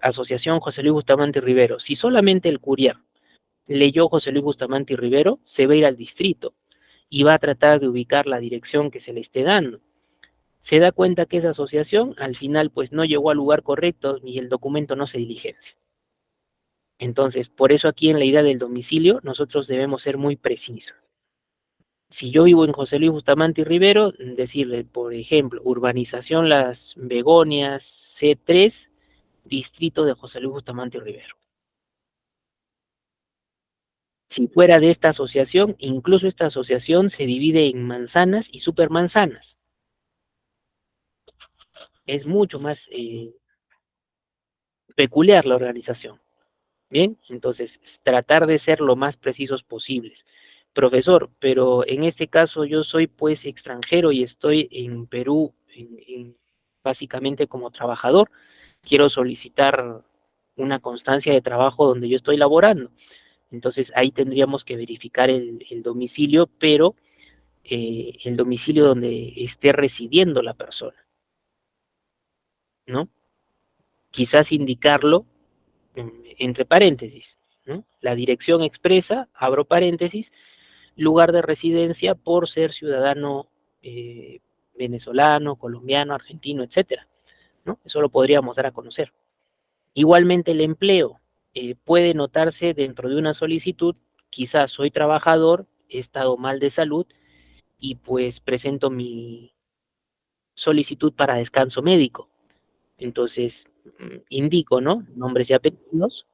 Asociación José Luis Bustamante Rivero. Si solamente el courier leyó José Luis Bustamante y Rivero, se va a ir al distrito y va a tratar de ubicar la dirección que se le esté dando. Se da cuenta que esa asociación al final pues no llegó al lugar correcto y el documento no se diligencia. Entonces, por eso aquí en la idea del domicilio nosotros debemos ser muy precisos. Si yo vivo en José Luis Bustamante y Rivero, decirle, por ejemplo, urbanización Las Begonias C3, distrito de José Luis Bustamante y Rivero. Si fuera de esta asociación, incluso esta asociación se divide en manzanas y supermanzanas. Es mucho más peculiar la organización. Bien, entonces tratar de ser lo más precisos posibles. Profesor, pero en este caso yo soy pues extranjero y estoy en Perú básicamente como trabajador. Quiero solicitar una constancia de trabajo donde yo estoy laborando. Entonces ahí tendríamos que verificar el domicilio, pero el domicilio donde esté residiendo la persona, ¿no? Quizás indicarlo entre paréntesis, ¿no? La dirección expresa, abro paréntesis, lugar de residencia por ser ciudadano venezolano, colombiano, argentino, etcétera, ¿no? Eso lo podríamos dar a conocer. Igualmente el empleo puede notarse dentro de una solicitud, quizás soy trabajador, he estado mal de salud y pues presento mi solicitud para descanso médico. Entonces, indico, ¿no? Nombres y apellidos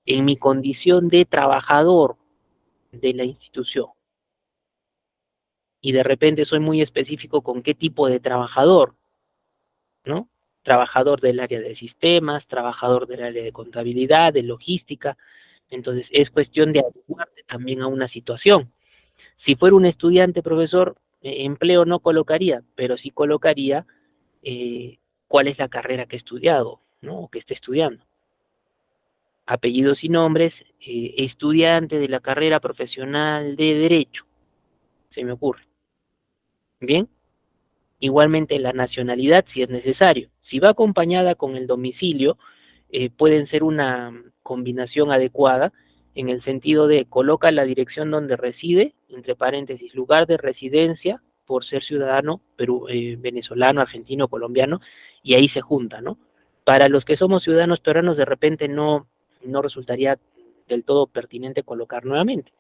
en mi condición de trabajador de la institución. Y de repente soy muy específico con qué tipo de trabajador. ¿no? Trabajador del área de sistemas, trabajador del área de contabilidad, de logística. Entonces, es cuestión de adecuarte también a una situación. Si fuera un estudiante, profesor, empleo no colocaría, pero sí colocaría cuál es la carrera que he estudiado, ¿no? O que esté estudiando. Apellidos y nombres, estudiante de la carrera profesional de Derecho, se me ocurre. Bien, igualmente la nacionalidad si es necesario. Si va acompañada con el domicilio, pueden ser una combinación adecuada en el sentido de coloca la dirección donde reside, entre paréntesis, lugar de residencia, por ser ciudadano venezolano, argentino, colombiano, y ahí se junta, ¿no? Para los que somos ciudadanos peruanos, de repente no resultaría del todo pertinente colocar nuevamente,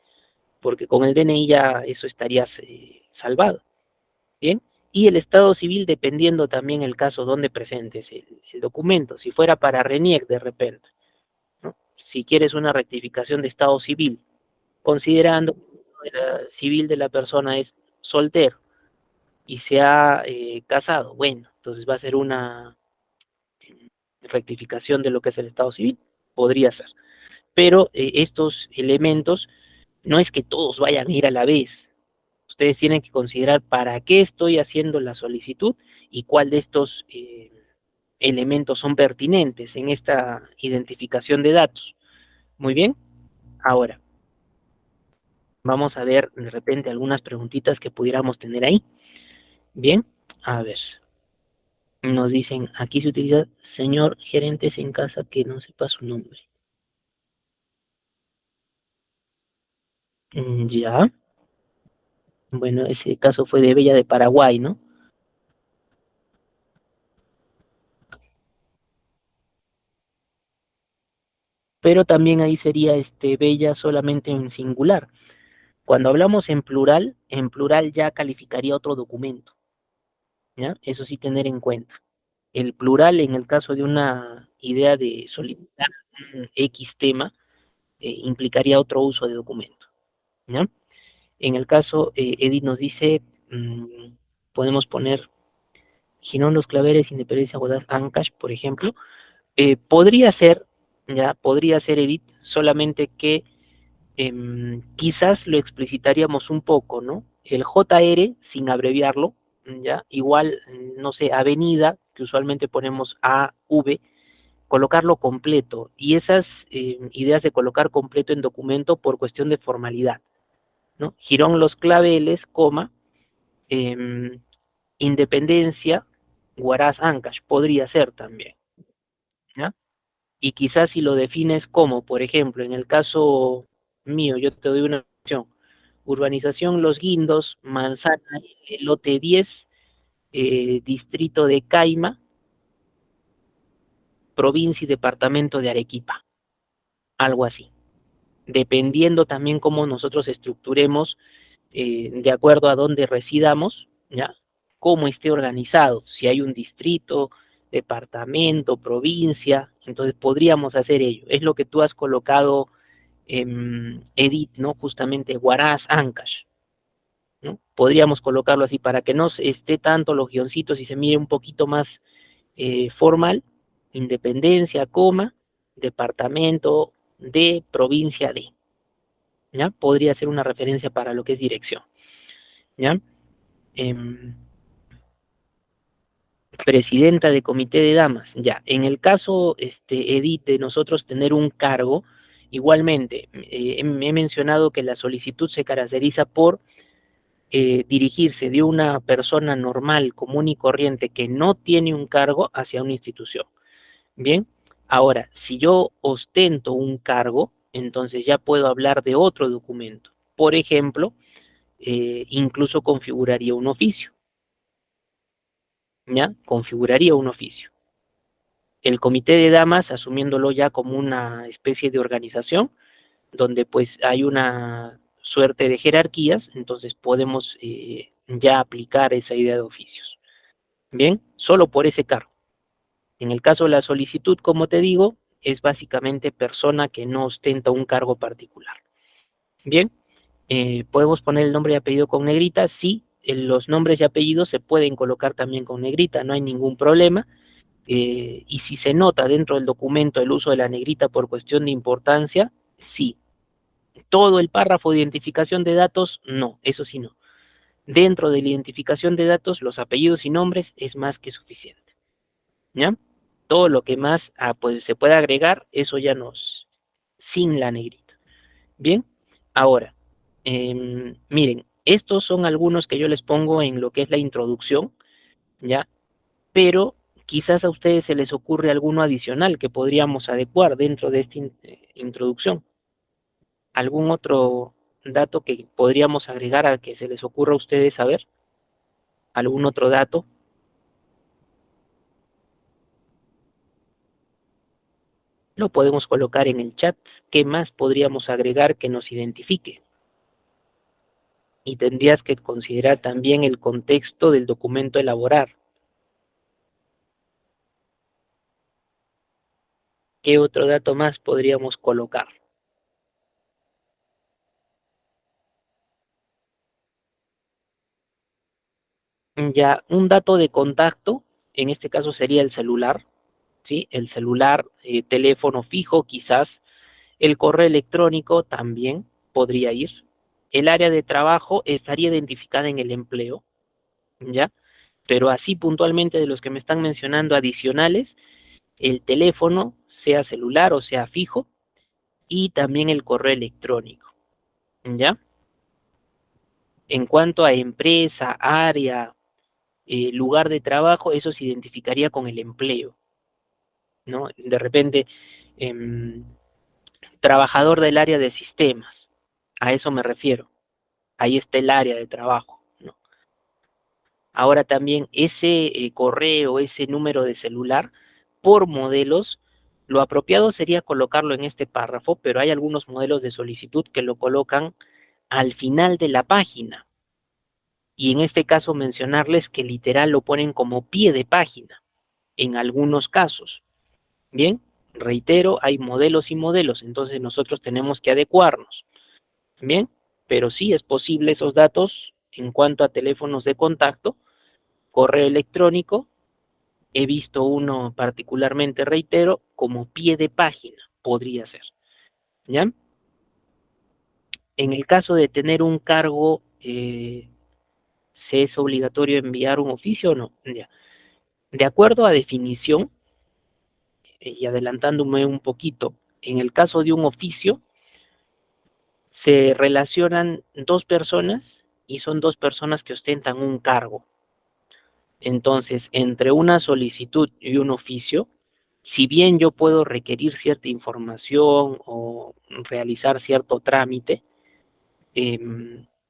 porque con el DNI ya eso estaría salvado. Bien, y el estado civil dependiendo también el caso donde presentes el documento. Si fuera para RENIEC de repente, ¿no? Si quieres una rectificación de estado civil, considerando que el civil de la persona es soltero y se ha casado, bueno, entonces va a ser una rectificación de lo que es el estado civil, podría ser. Pero estos elementos no es que todos vayan a ir a la vez. Ustedes tienen que considerar para qué estoy haciendo la solicitud y cuál de estos elementos son pertinentes en esta identificación de datos. Muy bien, ahora vamos a ver de repente algunas preguntitas que pudiéramos tener ahí. Bien, a ver, nos dicen, aquí se utiliza señor gerentes en casa que no sepa su nombre. Ya, bueno, ese caso fue de Bella de Paraguay, ¿no? Pero también ahí sería Bella solamente en singular. Cuando hablamos en plural ya calificaría otro documento, ¿ya? Eso sí tener en cuenta. El plural en el caso de una idea de solicitar un X tema implicaría otro uso de documento, ¿ya? En el caso, Edith nos dice, podemos poner Girón Los Claveres, Independencia, Guadalajara, Ancash, por ejemplo. Podría ser, ya, podría ser Edith, solamente que quizás lo explicitaríamos un poco, ¿no? El JR, sin abreviarlo, ¿ya? Igual, no sé, avenida, que usualmente ponemos AV, colocarlo completo. Y esas ideas de colocar completo en documento por cuestión de formalidad, ¿no? Girón Los Claveles, coma, eh, Independencia, Huaraz, Ancash, podría ser también, ¿ya? Y quizás si lo defines como, por ejemplo, en el caso mío, yo te doy una opción, urbanización Los Guindos, Manzana, lote 10, distrito de Caima, provincia y departamento de Arequipa, algo así. Dependiendo también cómo nosotros estructuremos, de acuerdo a dónde residamos, ¿ya? Cómo esté organizado, si hay un distrito, departamento, provincia, entonces podríamos hacer ello. Es lo que tú has colocado Edith, ¿no? Justamente Huaraz, Ancash, ¿no? Podríamos colocarlo así para que no esté tanto los guioncitos y se mire un poquito más formal, independencia, coma, departamento de, provincia de, ¿ya? Podría ser una referencia para lo que es dirección, ¿ya? Eh, Presidenta de comité de damas, ya. En el caso, Edith, de nosotros tener un cargo, igualmente, he mencionado que la solicitud se caracteriza por dirigirse de una persona normal, común y corriente que no tiene un cargo hacia una institución. Bien, ahora, si yo ostento un cargo, entonces ya puedo hablar de otro documento. Por ejemplo, incluso configuraría un oficio, ¿ya? Configuraría un oficio. El comité de damas, asumiéndolo ya como una especie de organización, donde pues hay una suerte de jerarquías, entonces podemos ya aplicar esa idea de oficios. Bien, solo por ese cargo. En el caso de la solicitud, como te digo, es básicamente persona que no ostenta un cargo particular. Bien, ¿podemos poner el nombre y apellido con negrita? Sí, los nombres y apellidos se pueden colocar también con negrita, no hay ningún problema. Y si se nota dentro del documento el uso de la negrita por cuestión de importancia, sí. Todo el párrafo de identificación de datos, no, eso sí no. Dentro de la identificación de datos, los apellidos y nombres es más que suficiente. ¿Ya? Todo lo que más pues, se puede agregar, eso ya nos, sin la negrita. Bien, ahora, miren, estos son algunos que yo les pongo en lo que es la introducción, ¿ya? Pero quizás a ustedes se les ocurre alguno adicional que podríamos adecuar dentro de esta introducción. ¿Algún otro dato que podríamos agregar a que se les ocurra a ustedes saber? ¿Algún otro dato? Lo podemos colocar en el chat. ¿Qué más podríamos agregar que nos identifique? Y tendrías que considerar también el contexto del documento a elaborar. ¿Qué otro dato más podríamos colocar? Ya, un dato de contacto, en este caso sería el celular, ¿sí? El celular, teléfono fijo, quizás el correo electrónico también podría ir. El área de trabajo estaría identificada en el empleo, ¿ya? Pero así puntualmente de los que me están mencionando adicionales, el teléfono, sea celular o sea fijo, y también el correo electrónico, ¿ya? En cuanto a empresa, área, lugar de trabajo, eso se identificaría con el empleo, ¿no? De repente, em, trabajador del área de sistemas, a eso me refiero. Ahí está el área de trabajo, ¿no? Ahora también ese correo, ese número de celular, por modelos, lo apropiado sería colocarlo en este párrafo, pero hay algunos modelos de solicitud que lo colocan al final de la página. Y en este caso mencionarles que literal lo ponen como pie de página, en algunos casos. Bien, reitero, hay modelos y modelos, entonces nosotros tenemos que adecuarnos. Bien, pero sí es posible esos datos en cuanto a teléfonos de contacto, correo electrónico. He visto uno particularmente, reitero, como pie de página, podría ser. ¿Ya? En el caso de tener un cargo, ¿se es obligatorio enviar un oficio o no? Ya. De acuerdo a definición, y adelantándome un poquito, en el caso de un oficio, se relacionan dos personas y son dos personas que ostentan un cargo. Entonces, entre una solicitud y un oficio, si bien yo puedo requerir cierta información o realizar cierto trámite,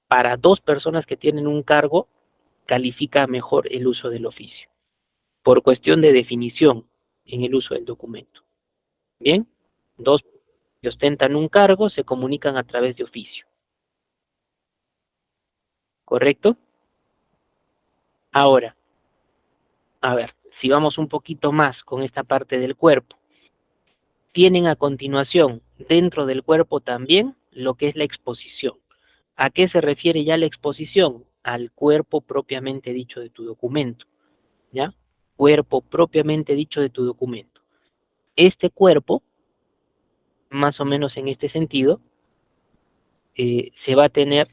para dos personas que tienen un cargo, califica mejor el uso del oficio, por cuestión de definición en el uso del documento. Bien, dos que ostentan un cargo se comunican a través de oficio. ¿Correcto? Ahora, a ver, si vamos un poquito más con esta parte del cuerpo, tienen a continuación dentro del cuerpo también lo que es la exposición. ¿A qué se refiere ya la exposición? Al cuerpo propiamente dicho de tu documento, ¿ya? Cuerpo propiamente dicho de tu documento. Este cuerpo, más o menos en este sentido, se va a tener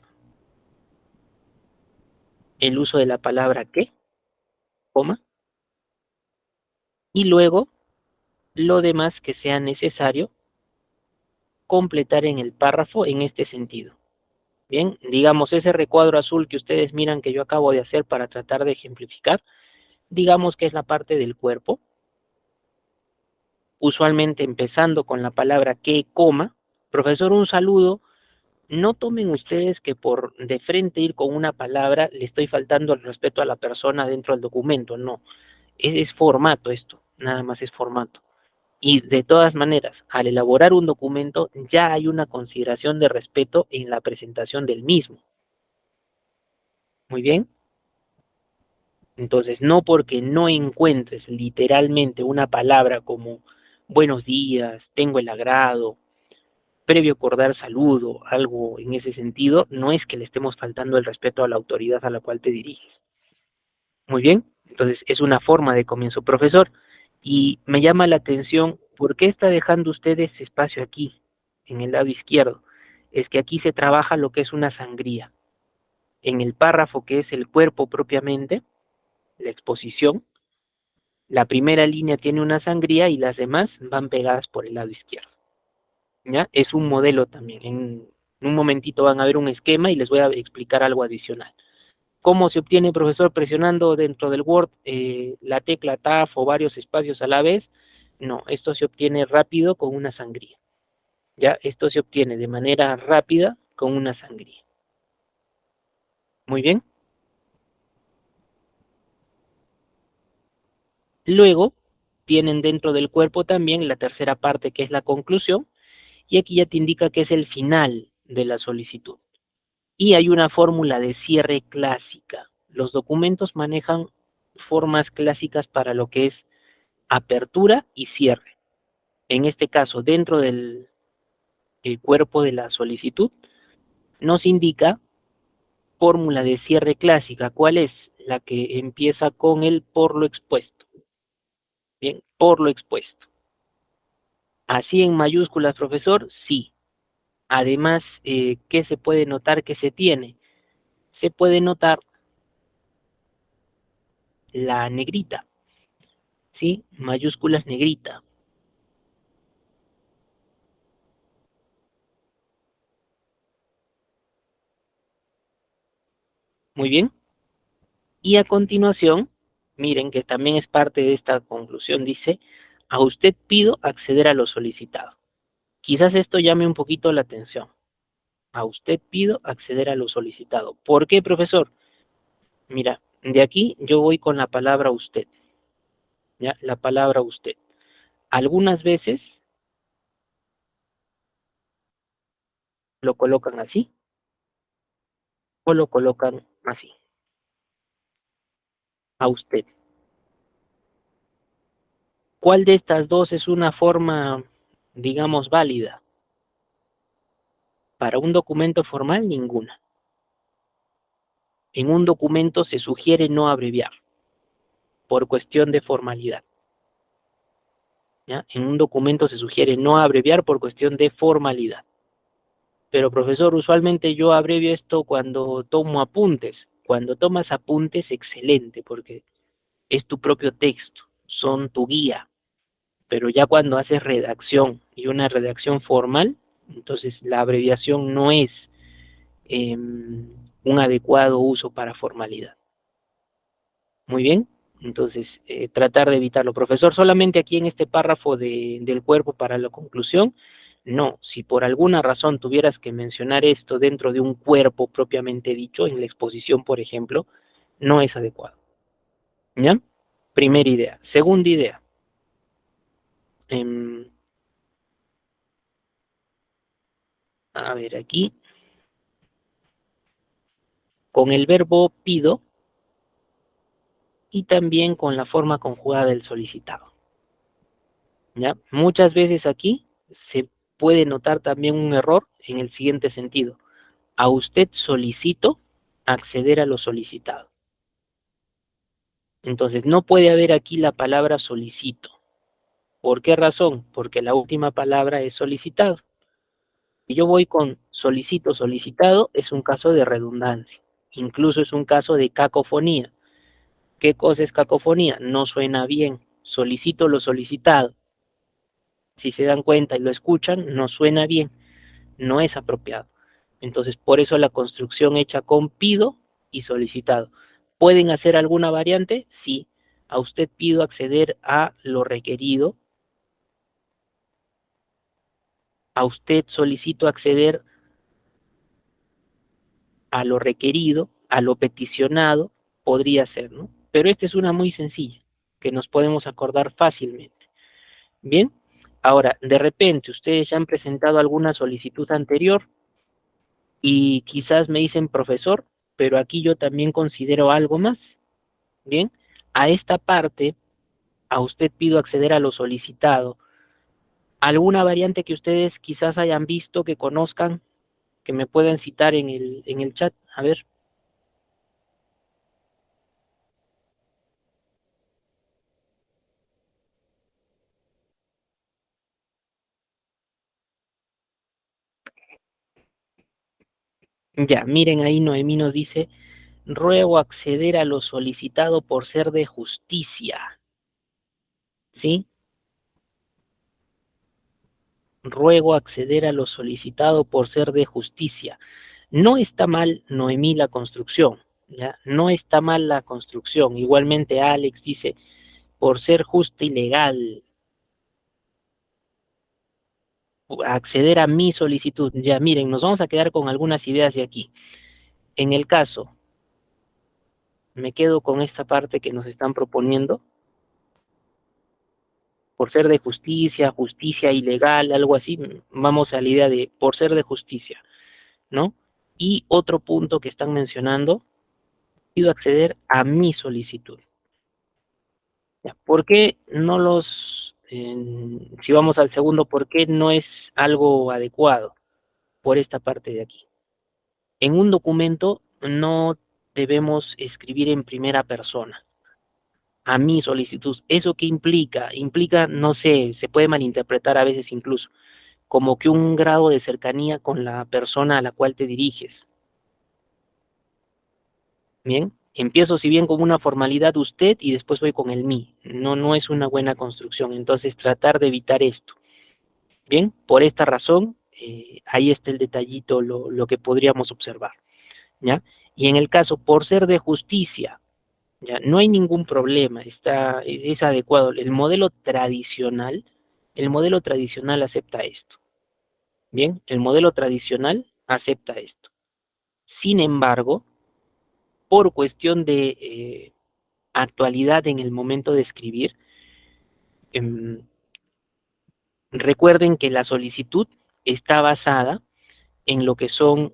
el uso de la palabra que, coma, y luego lo demás que sea necesario completar en el párrafo en este sentido. Bien, digamos ese recuadro azul que ustedes miran que yo acabo de hacer para tratar de ejemplificar, digamos que es la parte del cuerpo, usualmente empezando con la palabra que, coma. Profesor, un saludo. No tomen ustedes que por de frente ir con una palabra le estoy faltando el respeto a la persona dentro del documento, no. Es formato esto, nada más es formato. Y de todas maneras, al elaborar un documento ya hay una consideración de respeto en la presentación del mismo. Muy bien. Entonces, no porque no encuentres literalmente una palabra como buenos días, tengo el agrado, previo acordar saludo, algo en ese sentido, no es que le estemos faltando el respeto a la autoridad a la cual te diriges. Muy bien, entonces es una forma de comienzo. Profesor, y me llama la atención, ¿por qué está dejando usted este espacio aquí, en el lado izquierdo? Es que aquí se trabaja lo que es una sangría. En el párrafo que es el cuerpo propiamente, la exposición, la primera línea tiene una sangría y las demás van pegadas por el lado izquierdo. ¿Ya? Es un modelo también. En un momentito van a ver un esquema y les voy a explicar algo adicional. ¿Cómo se obtiene, profesor? Presionando dentro del Word la tecla Tab o varios espacios a la vez. No, esto se obtiene rápido con una sangría. ¿Ya? Esto se obtiene de manera rápida con una sangría. Muy bien. Luego, tienen dentro del cuerpo también la tercera parte que es la conclusión, y aquí ya te indica que es el final de la solicitud. Y hay una fórmula de cierre clásica. Los documentos manejan formas clásicas para lo que es apertura y cierre. En este caso, dentro del cuerpo de la solicitud, nos indica fórmula de cierre clásica. ¿Cuál es? La que empieza con el por lo expuesto. Bien, por lo expuesto. Así en mayúsculas, profesor, sí. Además, ¿qué se puede notar que se tiene? Se puede notar la negrita, ¿sí? Mayúsculas negrita. Muy bien. Y a continuación, miren que también es parte de esta conclusión, dice, a usted pido acceder a lo solicitado. Quizás esto llame un poquito la atención. A usted pido acceder a lo solicitado. ¿Por qué, profesor? Mira, de aquí yo voy con la palabra usted, ¿ya? La palabra usted. Algunas veces lo colocan así o lo colocan así, a usted. ¿Cuál de estas dos es una forma, digamos, válida? Para un documento formal, ninguna. En un documento se sugiere no abreviar por cuestión de formalidad. ¿Ya? En un documento se sugiere no abreviar por cuestión de formalidad. Pero profesor, usualmente yo abrevio esto cuando tomo apuntes. Cuando tomas apuntes, excelente, porque es tu propio texto, son tu guía. Pero ya cuando haces redacción y una redacción formal, entonces la abreviación no es un adecuado uso para formalidad. Muy bien, entonces tratar de evitarlo. Profesor, solamente aquí en este párrafo del cuerpo para la conclusión, no, si por alguna razón tuvieras que mencionar esto dentro de un cuerpo propiamente dicho, en la exposición, por ejemplo, no es adecuado. ¿Ya? Primera idea. Segunda idea. em, a ver, aquí, con el verbo pido y también con la forma conjugada del solicitado. ¿Ya? Muchas veces aquí se puede notar también un error en el siguiente sentido. A usted solicito acceder a lo solicitado. Entonces, no puede haber aquí la palabra solicito. ¿Por qué razón? Porque la última palabra es solicitado. Si yo voy con solicito, solicitado, es un caso de redundancia. Incluso es un caso de cacofonía. ¿Qué cosa es cacofonía? No suena bien. Solicito lo solicitado. Si se dan cuenta y lo escuchan, no suena bien, no es apropiado. Entonces, por eso la construcción hecha con pido y solicitado. ¿Pueden hacer alguna variante? Sí. A usted pido acceder a lo requerido. A usted solicito acceder a lo requerido, a lo peticionado. Podría ser, ¿no? Pero esta es una muy sencilla, que nos podemos acordar fácilmente. Bien, ahora, de repente ustedes ya han presentado alguna solicitud anterior y quizás me dicen profesor, pero aquí yo también considero algo más. Bien, a esta parte, a usted pido acceder a lo solicitado. ¿Alguna variante que ustedes quizás hayan visto, que conozcan, que me puedan citar en el chat? A ver. Ya, miren, ahí Noemí nos dice, ruego acceder a lo solicitado por ser de justicia. ¿Sí? Ruego acceder a lo solicitado por ser de justicia. No está mal, Noemí, la construcción, ¿ya? No está mal la construcción. Igualmente Alex dice, por ser justa y legal, acceder a mi solicitud. Ya, miren, nos vamos a quedar con algunas ideas de aquí. En el caso, me quedo con esta parte que nos están proponiendo, por ser de justicia, justicia ilegal, algo así, vamos a la idea de por ser de justicia, ¿no? Y otro punto que están mencionando, pido acceder a mi solicitud. Ya, ¿por qué no si vamos al segundo, por qué no es algo adecuado por esta parte de aquí? En un documento no debemos escribir en primera persona, a mi solicitud. ¿Eso qué implica? Implica, no sé, se puede malinterpretar a veces incluso, como que un grado de cercanía con la persona a la cual te diriges. Bien, empiezo si bien con una formalidad usted y después voy con el mí. No, no es una buena construcción. Entonces, tratar de evitar esto. Bien, por esta razón, ahí está el detallito, lo que podríamos observar. ¿Ya? Y en el caso, por ser de justicia, ya no hay ningún problema, es adecuado. El modelo tradicional acepta esto. Bien, el modelo tradicional acepta esto. Sin embargo, por cuestión de actualidad en el momento de escribir, em, recuerden que la solicitud está basada en lo que son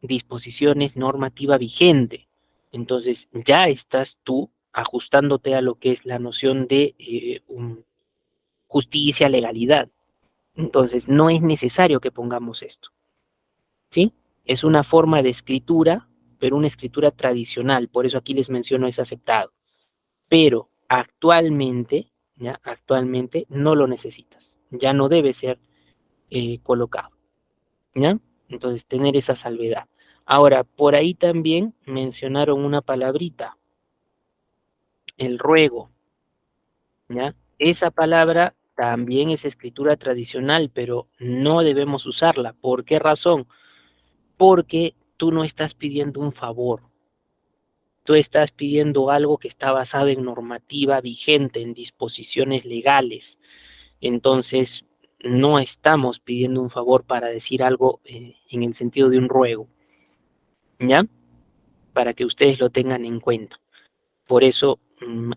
disposiciones normativa vigente. Entonces, ya estás tú ajustándote a lo que es la noción de justicia, legalidad. Entonces, no es necesario que pongamos esto, ¿sí? Es una forma de escritura, pero una escritura tradicional, por eso aquí les menciono es aceptado. Pero actualmente, ¿ya? Actualmente no lo necesitas, ya no debe ser colocado, ¿ya? Entonces, tener esa salvedad. Ahora, por ahí también mencionaron una palabrita, el ruego, ¿ya? Esa palabra también es escritura tradicional, pero no debemos usarla. ¿Por qué razón? Porque tú no estás pidiendo un favor, tú estás pidiendo algo que está basado en normativa vigente, en disposiciones legales. Entonces, no estamos pidiendo un favor para decir algo en el sentido de un ruego, ¿ya? Para que ustedes lo tengan en cuenta. Por eso,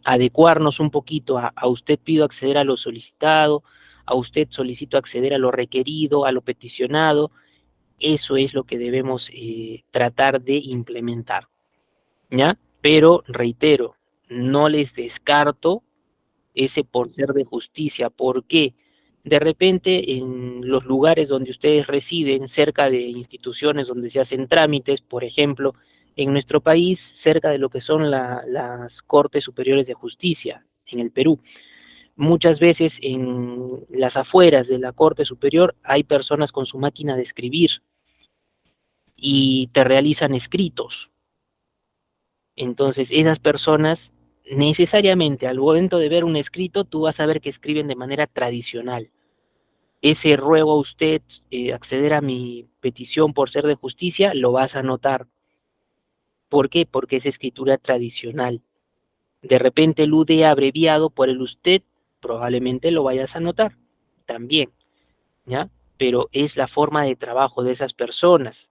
adecuarnos un poquito a usted pido acceder a lo solicitado, a usted solicito acceder a lo requerido, a lo peticionado, eso es lo que debemos tratar de implementar, ¿ya? Pero, reitero, no les descarto ese por ser de justicia. ¿Por qué? De repente, en los lugares donde ustedes residen, cerca de instituciones donde se hacen trámites, por ejemplo, en nuestro país, cerca de lo que son las Cortes Superiores de Justicia en el Perú. Muchas veces en las afueras de la Corte Superior hay personas con su máquina de escribir y te realizan escritos. Entonces, esas personas necesariamente al momento de ver un escrito, tú vas a ver que escriben de manera tradicional. Ese ruego a usted acceder a mi petición por ser de justicia, lo vas a notar. ¿Por qué? Porque es escritura tradicional. De repente el UD abreviado por el usted, probablemente lo vayas a notar también, ¿ya? Pero es la forma de trabajo de esas personas.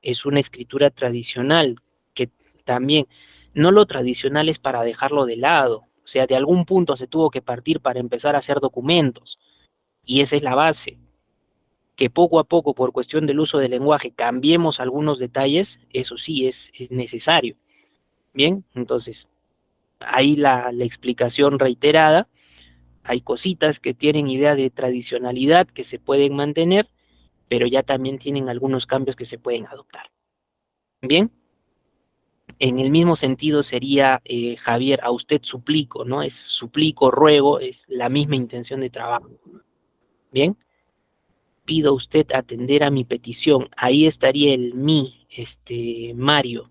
Es una escritura tradicional que también, no lo tradicional es para dejarlo de lado. O sea, de algún punto se tuvo que partir para empezar a hacer documentos. Y esa es la base. Que poco a poco, por cuestión del uso del lenguaje, cambiemos algunos detalles, eso sí es necesario. Bien, entonces, ahí la explicación reiterada, hay cositas que tienen idea de tradicionalidad que se pueden mantener, pero ya también tienen algunos cambios que se pueden adoptar. Bien, en el mismo sentido sería, Javier, a usted suplico, ¿no? Es suplico, ruego, es la misma intención de trabajo. Bien, pido a usted atender a mi petición. Ahí estaría el mi, Mario,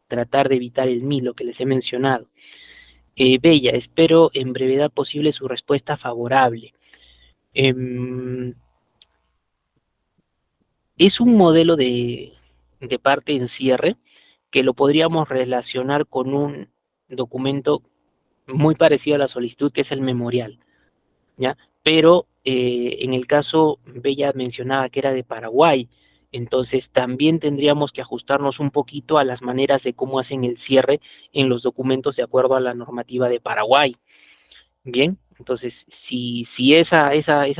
tratar de evitar el mi, lo que les he mencionado. Bella, espero en brevedad posible su respuesta favorable. Em, es un modelo de parte en cierre que lo podríamos relacionar con un documento muy parecido a la solicitud, que es el memorial, ¿ya? Pero en el caso, Bella mencionaba que era de Paraguay, entonces también tendríamos que ajustarnos un poquito a las maneras de cómo hacen el cierre en los documentos de acuerdo a la normativa de Paraguay. Bien, entonces si esa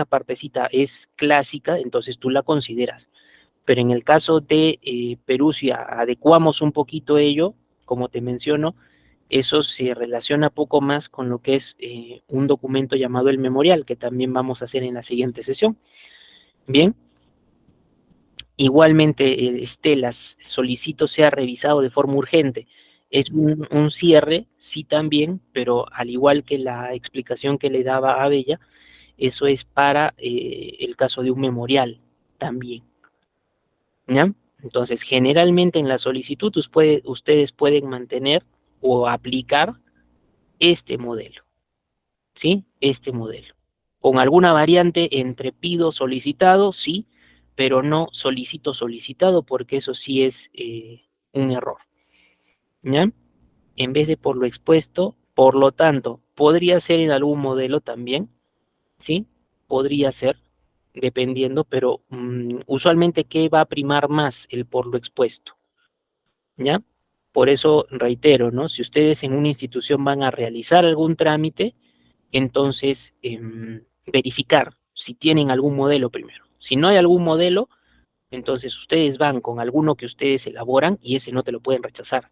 partecita es clásica, entonces tú la consideras. Pero en el caso de Perú, si adecuamos un poquito ello, como te menciono, eso se relaciona poco más con lo que es un documento llamado el memorial, que también vamos a hacer en la siguiente sesión. Bien, igualmente, Estelas, solicito sea revisado de forma urgente. Es un cierre, sí también, pero al igual que la explicación que le daba a Bella, eso es para el caso de un memorial también, ¿ya? Entonces, generalmente en la solicitud ustedes pueden mantener o aplicar este modelo, ¿sí? Este modelo. Con alguna variante entre pido solicitado, sí, pero no solicito solicitado, porque eso sí es un error, ¿ya? En vez de por lo expuesto, por lo tanto, podría ser en algún modelo también, ¿sí? Podría ser, dependiendo, pero usualmente, ¿qué va a primar más? El por lo expuesto, ¿ya? Por eso reitero, ¿no? Si ustedes en una institución van a realizar algún trámite, entonces verificar si tienen algún modelo primero. Si no hay algún modelo, entonces ustedes van con alguno que ustedes elaboran y ese no te lo pueden rechazar.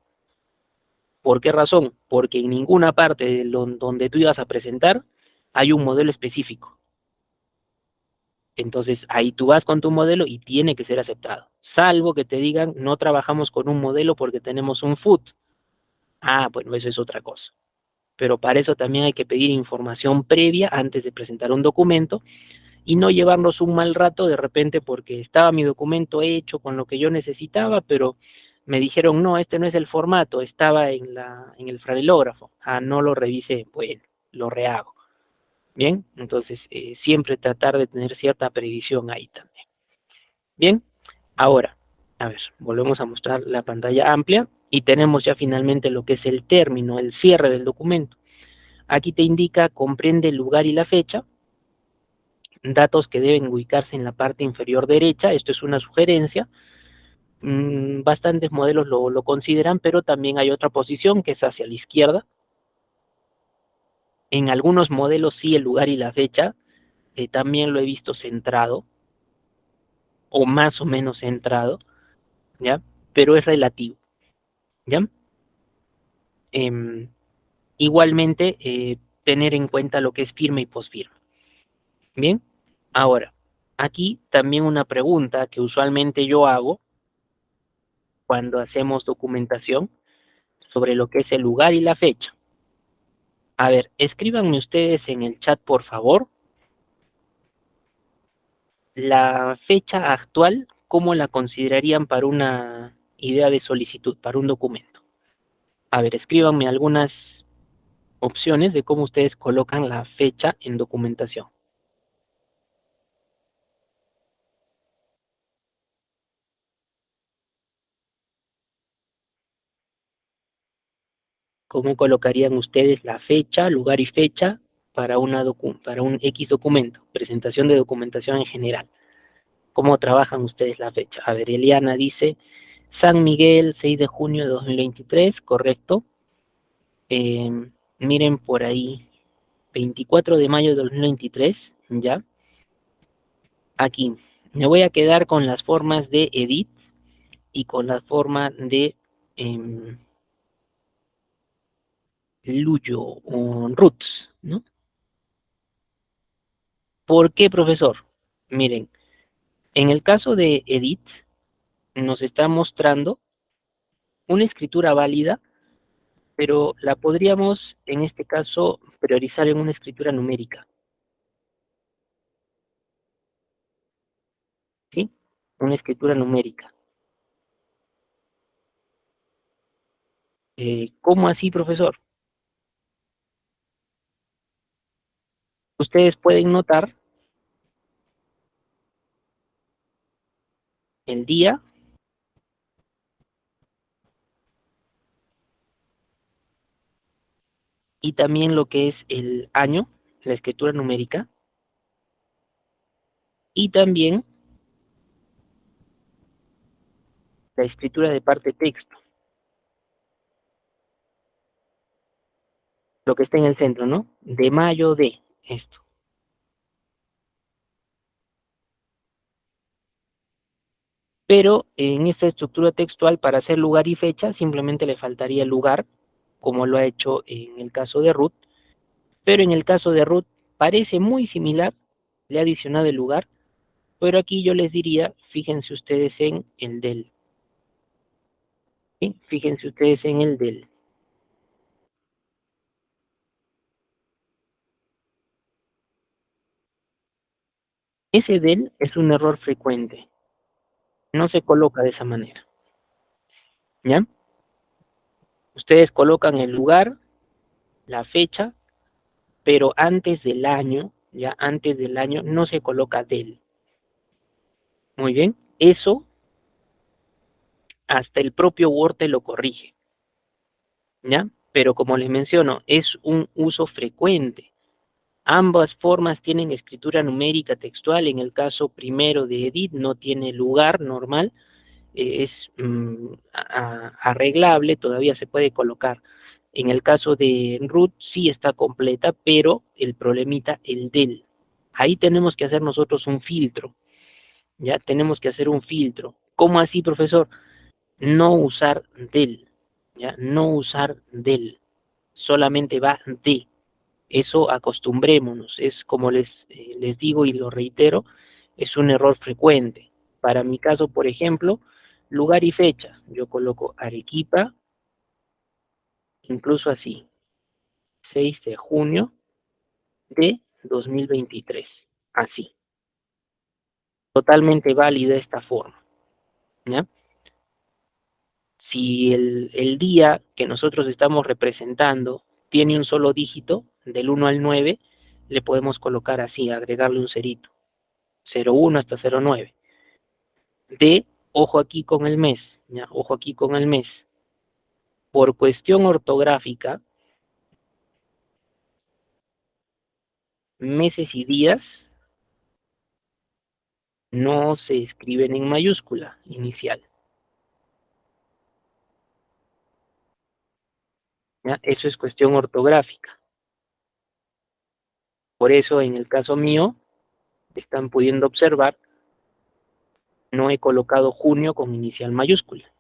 ¿Por qué razón? Porque en ninguna parte de donde tú ibas a presentar hay un modelo específico. Entonces ahí tú vas con tu modelo y tiene que ser aceptado. Salvo que te digan, no trabajamos con un modelo porque tenemos un FUT. Ah, bueno, eso es otra cosa. Pero para eso también hay que pedir información previa antes de presentar un documento y no llevarnos un mal rato de repente porque estaba mi documento hecho con lo que yo necesitaba, pero me dijeron, no, este no es el formato, estaba en el franelógrafo. Ah, no lo revisé, bueno, lo rehago. Bien, entonces siempre tratar de tener cierta previsión ahí también. Bien, ahora, a ver, volvemos a mostrar la pantalla amplia y tenemos ya finalmente lo que es el término, el cierre del documento. Aquí te indica, comprende el lugar y la fecha, datos que deben ubicarse en la parte inferior derecha, esto es una sugerencia, bastantes modelos lo consideran, pero también hay otra posición que es hacia la izquierda. En algunos modelos sí el lugar y la fecha, también lo he visto centrado, o más o menos centrado, ¿ya? Pero es relativo, ¿ya? Em, igualmente, tener en cuenta lo que es firme y posfirme. Bien, ahora, aquí también una pregunta que usualmente yo hago cuando hacemos documentación sobre lo que es el lugar y la fecha. A ver, escríbanme ustedes en el chat, por favor, la fecha actual, ¿cómo la considerarían para una idea de solicitud, para un documento? A ver, escríbanme algunas opciones de cómo ustedes colocan la fecha en documentación. ¿Cómo colocarían ustedes la fecha, lugar y fecha para para un X documento, presentación de documentación en general? ¿Cómo trabajan ustedes la fecha? A ver, Eliana dice San Miguel, 6 de junio de 2023, correcto. Miren por ahí, 24 de mayo de 2023, ya. Aquí, me voy a quedar con las formas de edit y con la forma de Luyo o Roots, ¿no? ¿Por qué, profesor? Miren, en el caso de Edith, nos está mostrando una escritura válida, pero la podríamos, en este caso, priorizar en una escritura numérica, ¿sí? Una escritura numérica. ¿Cómo así, profesor? Ustedes pueden notar el día y también lo que es el año, la escritura numérica, y también la escritura de parte texto, lo que está en el centro, ¿no? De mayo de esto. Pero en esta estructura textual, para hacer lugar y fecha, simplemente le faltaría el lugar, como lo ha hecho en el caso de Ruth, pero en el caso de Ruth parece muy similar, le ha adicionado el lugar, pero aquí yo les diría, fíjense ustedes en el del, ¿sí? Fíjense ustedes en el del. Ese del es un error frecuente, no se coloca de esa manera, ¿ya? Ustedes colocan el lugar, la fecha, pero antes del año, ya antes del año no se coloca del. Muy bien, eso hasta el propio Word te lo corrige, ¿ya? Pero como les menciono, es un uso frecuente. Ambas formas tienen escritura numérica textual. En el caso primero de Edit no tiene lugar normal, es arreglable, todavía se puede colocar. En el caso de Root sí está completa, pero el problemita, el del. Ahí tenemos que hacer nosotros un filtro, ya tenemos que hacer un filtro. ¿Cómo así, profesor? No usar del, ya no usar del, solamente va de. Eso acostumbrémonos, es como les digo y lo reitero, es un error frecuente. Para mi caso, por ejemplo, lugar y fecha, yo coloco Arequipa, incluso así, 6 de junio de 2023, así, totalmente válida esta forma, ¿ya? Si el día que nosotros estamos representando tiene un solo dígito, del 1 al 9, le podemos colocar así, agregarle un cerito, 01 hasta 09. De, ojo aquí con el mes, ¿ya? Ojo aquí con el mes. Por cuestión ortográfica, meses y días no se escriben en mayúscula inicial, ¿ya? Eso es cuestión ortográfica. Por eso, en el caso mío, están pudiendo observar, no he colocado junio con inicial mayúscula.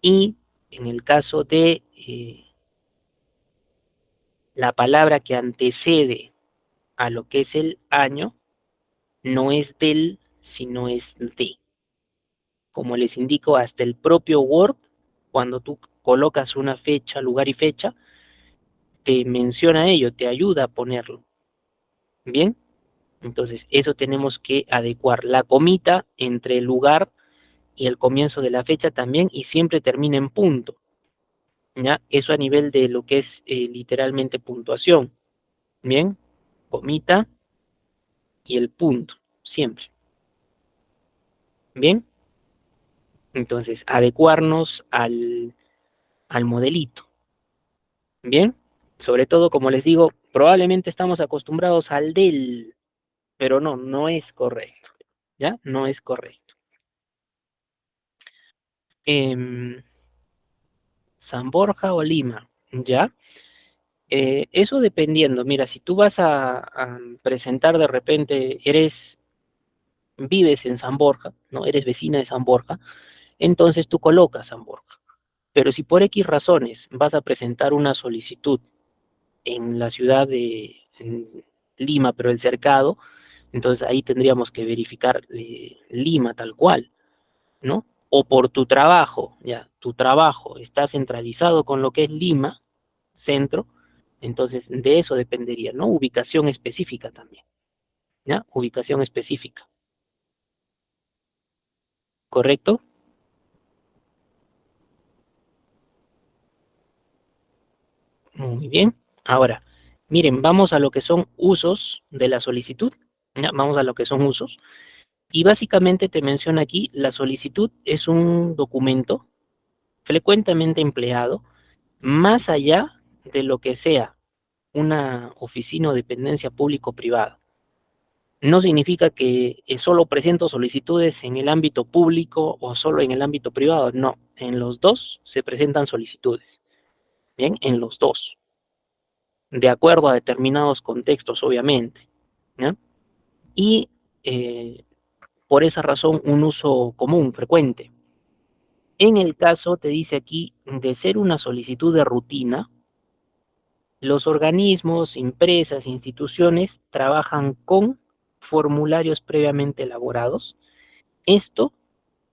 Y en el caso de la palabra que antecede a lo que es el año, no es del, sino es de. Como les indico, hasta el propio Word, cuando tú colocas una fecha, lugar y fecha, te menciona ello, te ayuda a ponerlo. Bien, entonces eso tenemos que adecuar. La comita entre el lugar y el comienzo de la fecha también, y siempre termina en punto. ¿Ya? Eso a nivel de lo que es literalmente puntuación. Bien, comita y el punto, siempre. Bien, entonces adecuarnos al modelito. Bien, sobre todo, como les digo, probablemente estamos acostumbrados al del, pero no, no es correcto, ¿ya? No es correcto. San Borja o Lima, ¿ya? Eso dependiendo, mira, si tú vas a presentar de repente, vives en San Borja, ¿no? Eres vecina de San Borja, entonces tú colocas San Borja. Pero si por X razones vas a presentar una solicitud en la ciudad Lima, pero el cercado, entonces ahí tendríamos que verificar Lima tal cual, ¿no? O por tu trabajo, ya, tu trabajo está centralizado con lo que es Lima, centro, entonces de eso dependería, ¿no? Ubicación específica también, ¿ya? Ubicación específica, ¿correcto? Muy bien. Ahora, miren, vamos a lo que son usos de la solicitud, ¿ya? Vamos a lo que son usos. Y básicamente te menciona aquí, la solicitud es un documento frecuentemente empleado más allá de lo que sea una oficina o dependencia público-privada. No significa que solo presento solicitudes en el ámbito público o solo en el ámbito privado, no, en los dos se presentan solicitudes, bien, en los dos, de acuerdo a determinados contextos, obviamente, ¿ya? Y por esa razón un uso común, frecuente. En el caso, te dice aquí, de ser una solicitud de rutina, los organismos, empresas, instituciones trabajan con formularios previamente elaborados. Esto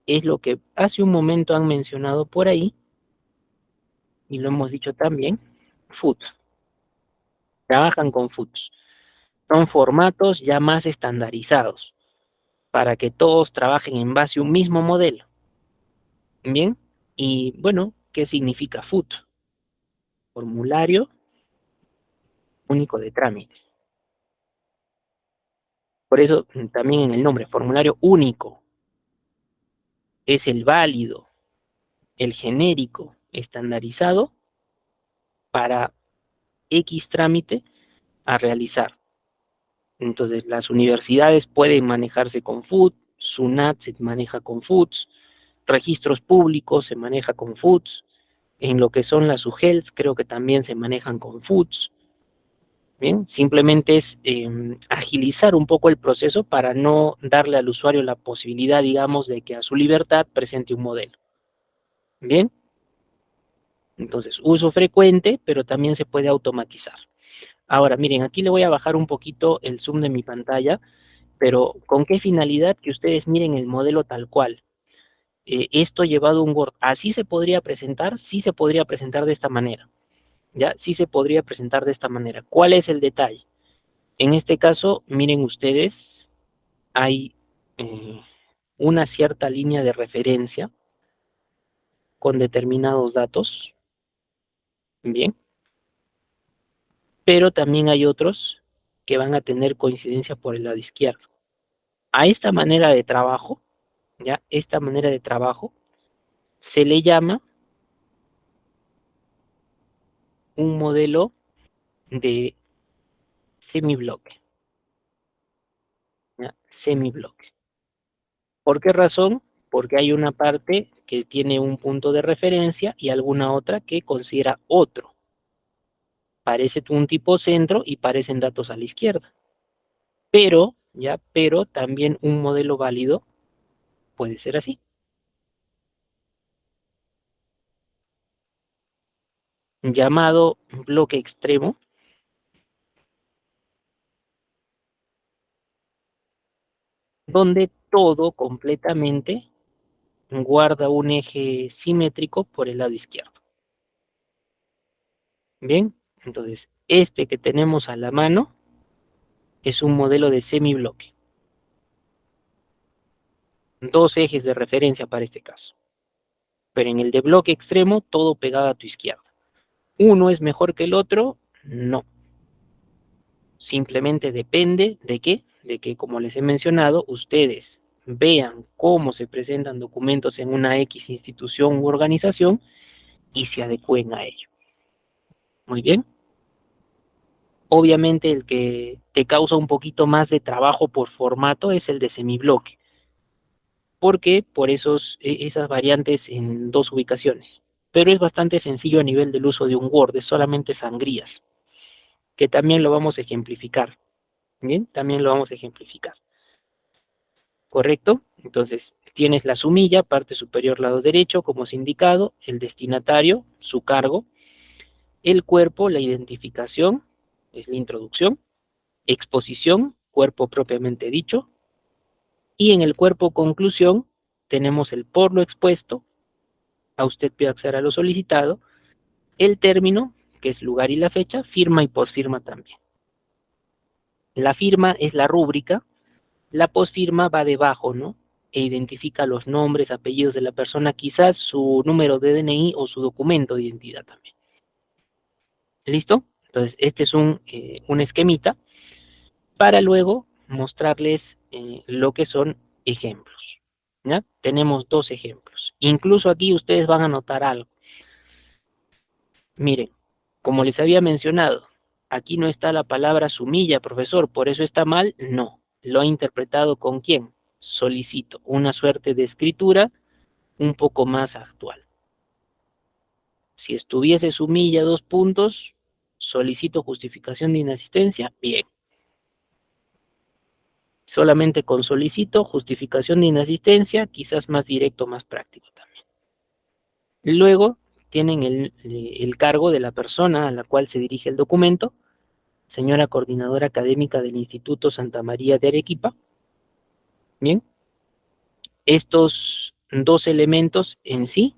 es lo que hace un momento han mencionado por ahí, y lo hemos dicho también, FUTS. Trabajan con FUTS. Son formatos ya más estandarizados para que todos trabajen en base a un mismo modelo. Bien, y bueno, ¿qué significa FUT? Formulario único de trámite. Por eso también en el nombre, formulario único, es el válido, el genérico, estandarizado para X trámite a realizar. Entonces, las universidades pueden manejarse con FUT, SUNAT se maneja con FUTs, registros públicos se maneja con FUTs, en lo que son las UGELs creo que también se manejan con FUTs. Bien, simplemente es agilizar un poco el proceso para no darle al usuario la posibilidad, digamos, de que a su libertad presente un modelo. Bien, entonces uso frecuente, pero también se puede automatizar. Ahora, miren, aquí le voy a bajar un poquito el zoom de mi pantalla, pero ¿con qué finalidad? Que ustedes miren el modelo tal cual. Esto llevado a un Word, ¿así se podría presentar? Sí se podría presentar de esta manera, ¿ya? Sí se podría presentar de esta manera. ¿Cuál es el detalle? En este caso, miren ustedes, hay una cierta línea de referencia con determinados datos, bien, pero también hay otros que van a tener coincidencia por el lado izquierdo. A esta manera de trabajo, ¿ya? Esta manera de trabajo se le llama un modelo de semibloque, ¿ya? Semibloque. ¿Por qué razón? Porque hay una parte que tiene un punto de referencia y alguna otra que considera otro. Parece un tipo centro y parecen datos a la izquierda. Pero también un modelo válido puede ser así. Llamado bloque extremo, donde todo completamente guarda un eje simétrico por el lado izquierdo. Bien, entonces este que tenemos a la mano es un modelo de semibloque. Dos ejes de referencia para este caso. Pero en el de bloque extremo, todo pegado a tu izquierda. ¿Uno es mejor que el otro? No. Simplemente depende de qué, de que, como les he mencionado, ustedes vean cómo se presentan documentos en una X institución u organización y se adecúen a ello. Muy bien. Obviamente el que te causa un poquito más de trabajo por formato es el de semibloque. ¿Por qué? Por esas variantes en dos ubicaciones. Pero es bastante sencillo a nivel del uso de un Word, es solamente sangrías, que también lo vamos a ejemplificar. Bien, también lo vamos a ejemplificar. ¿Correcto? Entonces, tienes la sumilla, parte superior lado derecho, como es indicado, el destinatario, su cargo, el cuerpo, la identificación, es la introducción, exposición, cuerpo propiamente dicho, y en el cuerpo conclusión tenemos el por lo expuesto, a usted pide acceder a lo solicitado, el término, que es lugar y la fecha, firma y posfirma también. La firma es la rúbrica, la posfirma va debajo, ¿no? E identifica los nombres, apellidos de la persona, quizás su número de DNI o su documento de identidad también. ¿Listo? Entonces, este es un esquemita para luego mostrarles lo que son ejemplos. ¿Ya? Tenemos dos ejemplos. Incluso aquí ustedes van a notar algo. Miren, como les había mencionado, aquí no está la palabra sumilla, profesor, por eso está mal. No, lo ha interpretado con quién. Solicito, una suerte de escritura un poco más actual. Si estuviese sumilla dos puntos, solicito justificación de inasistencia, bien. Solamente con solicito, justificación de inasistencia, quizás más directo, más práctico también. Luego tienen el cargo de la persona a la cual se dirige el documento, señora coordinadora académica del Instituto Santa María de Arequipa. Bien, estos dos elementos en sí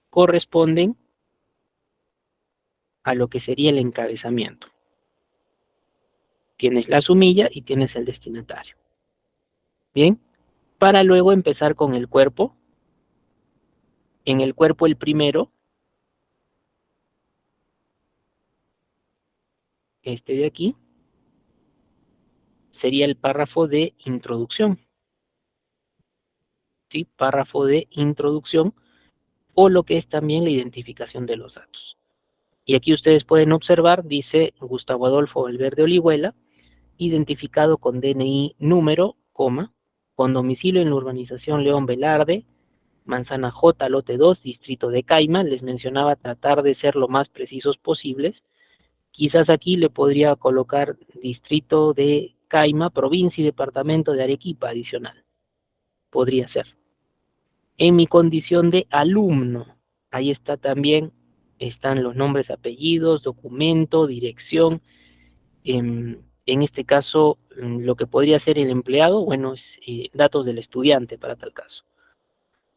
corresponden a lo que sería el encabezamiento. Tienes la sumilla y tienes el destinatario. Bien, para luego empezar con el cuerpo. En el cuerpo el primero, este de aquí, sería el párrafo de introducción. ¿Sí? Párrafo de introducción o lo que es también la identificación de los datos. Y aquí ustedes pueden observar, dice Gustavo Adolfo Valverde Olihuela, identificado con DNI número, coma, con domicilio en la urbanización León Velarde, Manzana J, lote 2, distrito de Caima. Les mencionaba tratar de ser lo más precisos posibles. Quizás aquí le podría colocar distrito de Caima, provincia y departamento de Arequipa adicional. Podría ser. En mi condición de alumno, ahí está también, están los nombres, apellidos, documento, dirección. En este caso, lo que podría ser el empleado, bueno, es datos del estudiante para tal caso.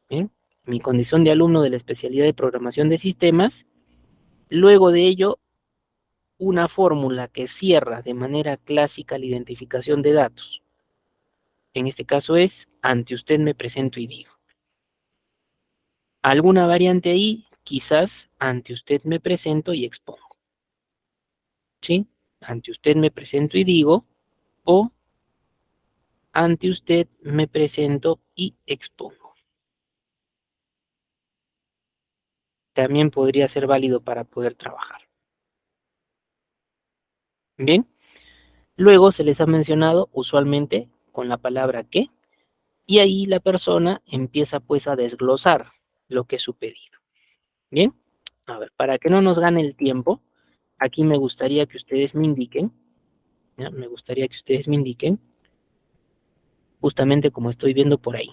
¿Bien? Mi condición de alumno de la especialidad de programación de sistemas. Luego de ello, una fórmula que cierra de manera clásica la identificación de datos. En este caso es, ante usted me presento y digo. Alguna variante ahí, quizás ante usted me presento y expongo. ¿Sí? Ante usted me presento y digo, o ante usted me presento y expongo. También podría ser válido para poder trabajar. Bien, luego se les ha mencionado usualmente con la palabra que, y ahí la persona empieza pues a desglosar lo que es su pedido. Bien, a ver, para que no nos gane el tiempo, aquí me gustaría que ustedes me indiquen, ¿ya? Me gustaría que ustedes me indiquen, justamente como estoy viendo por ahí.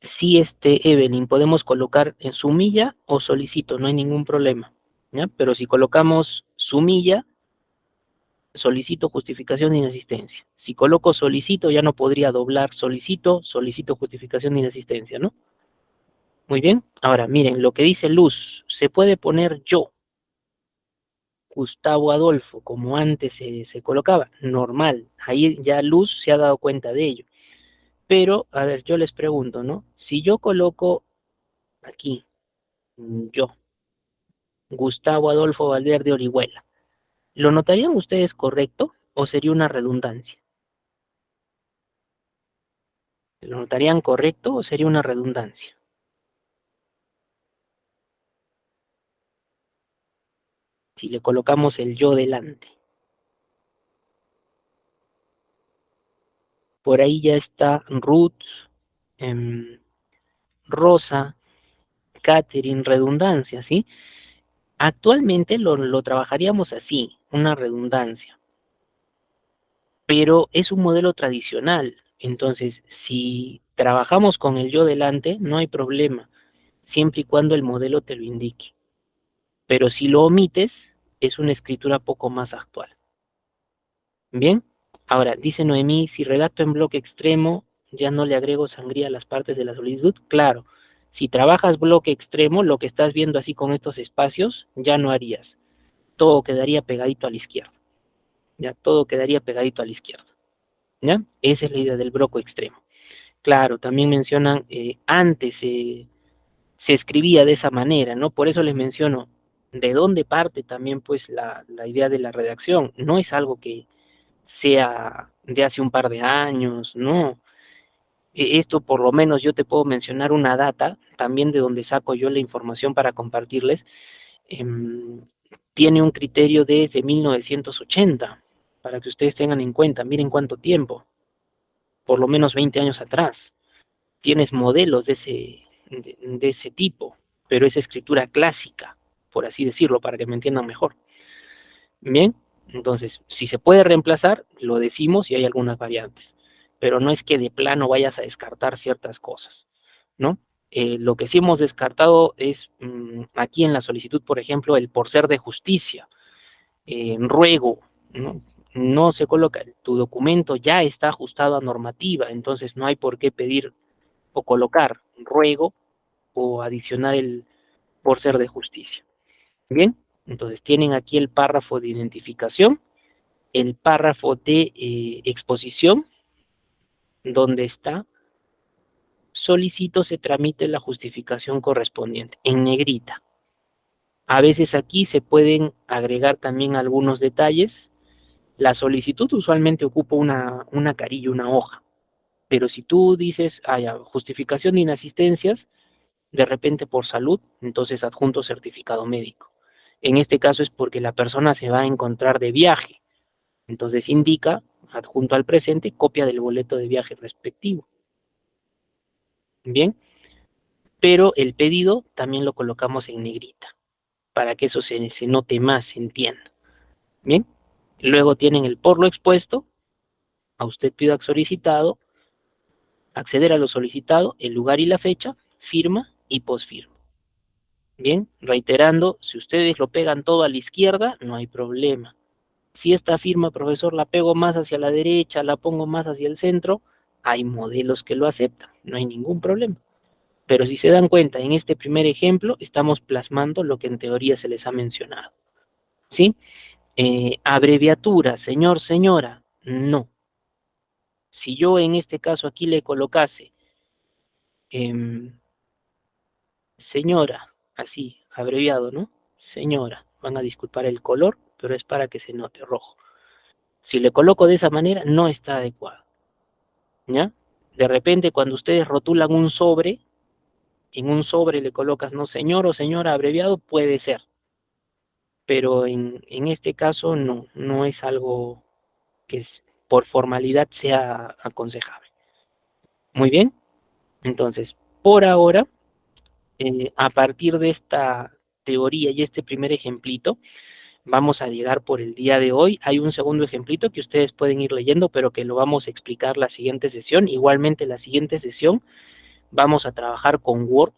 Si Evelyn, podemos colocar en sumilla o solicito, no hay ningún problema, ¿ya? Pero si colocamos sumilla, solicito justificación de inasistencia. Si coloco solicito, ya no podría doblar solicito, solicito justificación de inasistencia, ¿no? Muy bien. Ahora, miren, lo que dice Luz, se puede poner yo, Gustavo Adolfo, como antes se colocaba, normal. Ahí ya Luz se ha dado cuenta de ello. Pero, a ver, yo les pregunto, ¿no? Si yo coloco aquí, yo, Gustavo Adolfo Valverde Orihuela, ¿lo notarían ustedes correcto o sería una redundancia? ¿Lo notarían correcto o sería una redundancia? Si le colocamos el yo delante. Por ahí ya está Ruth, Rosa, Catherine, redundancia, ¿sí? Actualmente lo trabajaríamos así, una redundancia, pero es un modelo tradicional. Entonces, si trabajamos con el yo delante, no hay problema. siempre y cuando el modelo te lo indique. Pero si lo omites, es una escritura poco más actual. Bien, ahora dice Noemí, si redacto en bloque extremo, ya no le agrego sangría a las partes de la solicitud. Claro, si trabajas bloque extremo, lo que estás viendo así con estos espacios, ya no harías. Todo quedaría pegadito a la izquierda. Ya, todo quedaría pegadito a la izquierda. ¿Ya? Esa es la idea del bloque extremo. Claro, también mencionan, antes se escribía de esa manera, ¿no? Por eso les menciono de dónde parte también pues la idea de la redacción. No es algo que sea de hace un par de años, no. Esto por lo menos yo te puedo mencionar una data también de donde saco yo la información para compartirles. em, Tiene un criterio desde 1980, para que ustedes tengan en cuenta, miren cuánto tiempo, por lo menos 20 años atrás. Tienes modelos de ese tipo, pero es escritura clásica, por así decirlo, para que me entiendan mejor. Bien, entonces, si se puede reemplazar, lo decimos y hay algunas variantes, pero no es que de plano vayas a descartar ciertas cosas, ¿no? Lo que sí hemos descartado es aquí en la solicitud, por ejemplo, el por ser de justicia, ruego, ¿no? No se coloca, tu documento ya está ajustado a normativa, entonces no hay por qué pedir o colocar ruego o adicionar el por ser de justicia. Bien, entonces tienen aquí el párrafo de identificación, el párrafo de exposición, donde está solicito se tramite la justificación correspondiente, en negrita. A veces aquí se pueden agregar también algunos detalles. La solicitud usualmente ocupa una carilla, una hoja, pero si tú dices, justificación de inasistencias, de repente por salud, entonces adjunto certificado médico. En este caso es porque la persona se va a encontrar de viaje, entonces indica, adjunto al presente, copia del boleto de viaje respectivo. Bien, pero el pedido también lo colocamos en negrita, para que eso se note más, se entienda. Bien, luego tienen el por lo expuesto, a usted pido solicitado, acceder a lo solicitado, el lugar y la fecha, firma y posfirma. Bien, reiterando, si ustedes lo pegan todo a la izquierda, no hay problema. Si esta firma, profesor, la pego más hacia la derecha, la pongo más hacia el centro, hay modelos que lo aceptan, no hay ningún problema. Pero si se dan cuenta, en este primer ejemplo estamos plasmando lo que en teoría se les ha mencionado. ¿Sí? Abreviatura, señor, señora, no. Si yo en este caso aquí le colocase señora, así, abreviado, ¿no? Señora, van a disculpar el color, pero es para que se note rojo. Si le coloco de esa manera, no está adecuado. ¿Ya? De repente, cuando ustedes rotulan un sobre, en un sobre le colocas, no, señor o señora abreviado, puede ser. Pero en este caso no es algo que por formalidad sea aconsejable. Muy bien, entonces, por ahora, a partir de esta teoría y este primer ejemplito, vamos a llegar por el día de hoy. Hay un segundo ejemplito que ustedes pueden ir leyendo, pero que lo vamos a explicar la siguiente sesión. Igualmente, la siguiente sesión vamos a trabajar con Word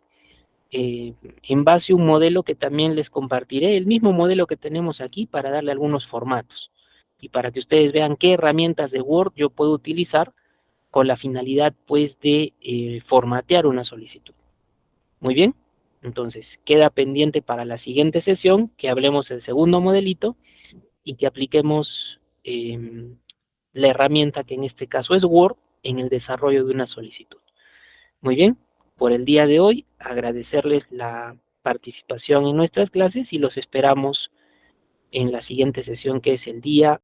en base a un modelo que también les compartiré, el mismo modelo que tenemos aquí para darle algunos formatos y para que ustedes vean qué herramientas de Word yo puedo utilizar con la finalidad pues de formatear una solicitud. Muy bien, entonces queda pendiente para la siguiente sesión que hablemos del segundo modelito y que apliquemos la herramienta que en este caso es Word en el desarrollo de una solicitud. Muy bien, por el día de hoy agradecerles la participación en nuestras clases y los esperamos en la siguiente sesión que es el día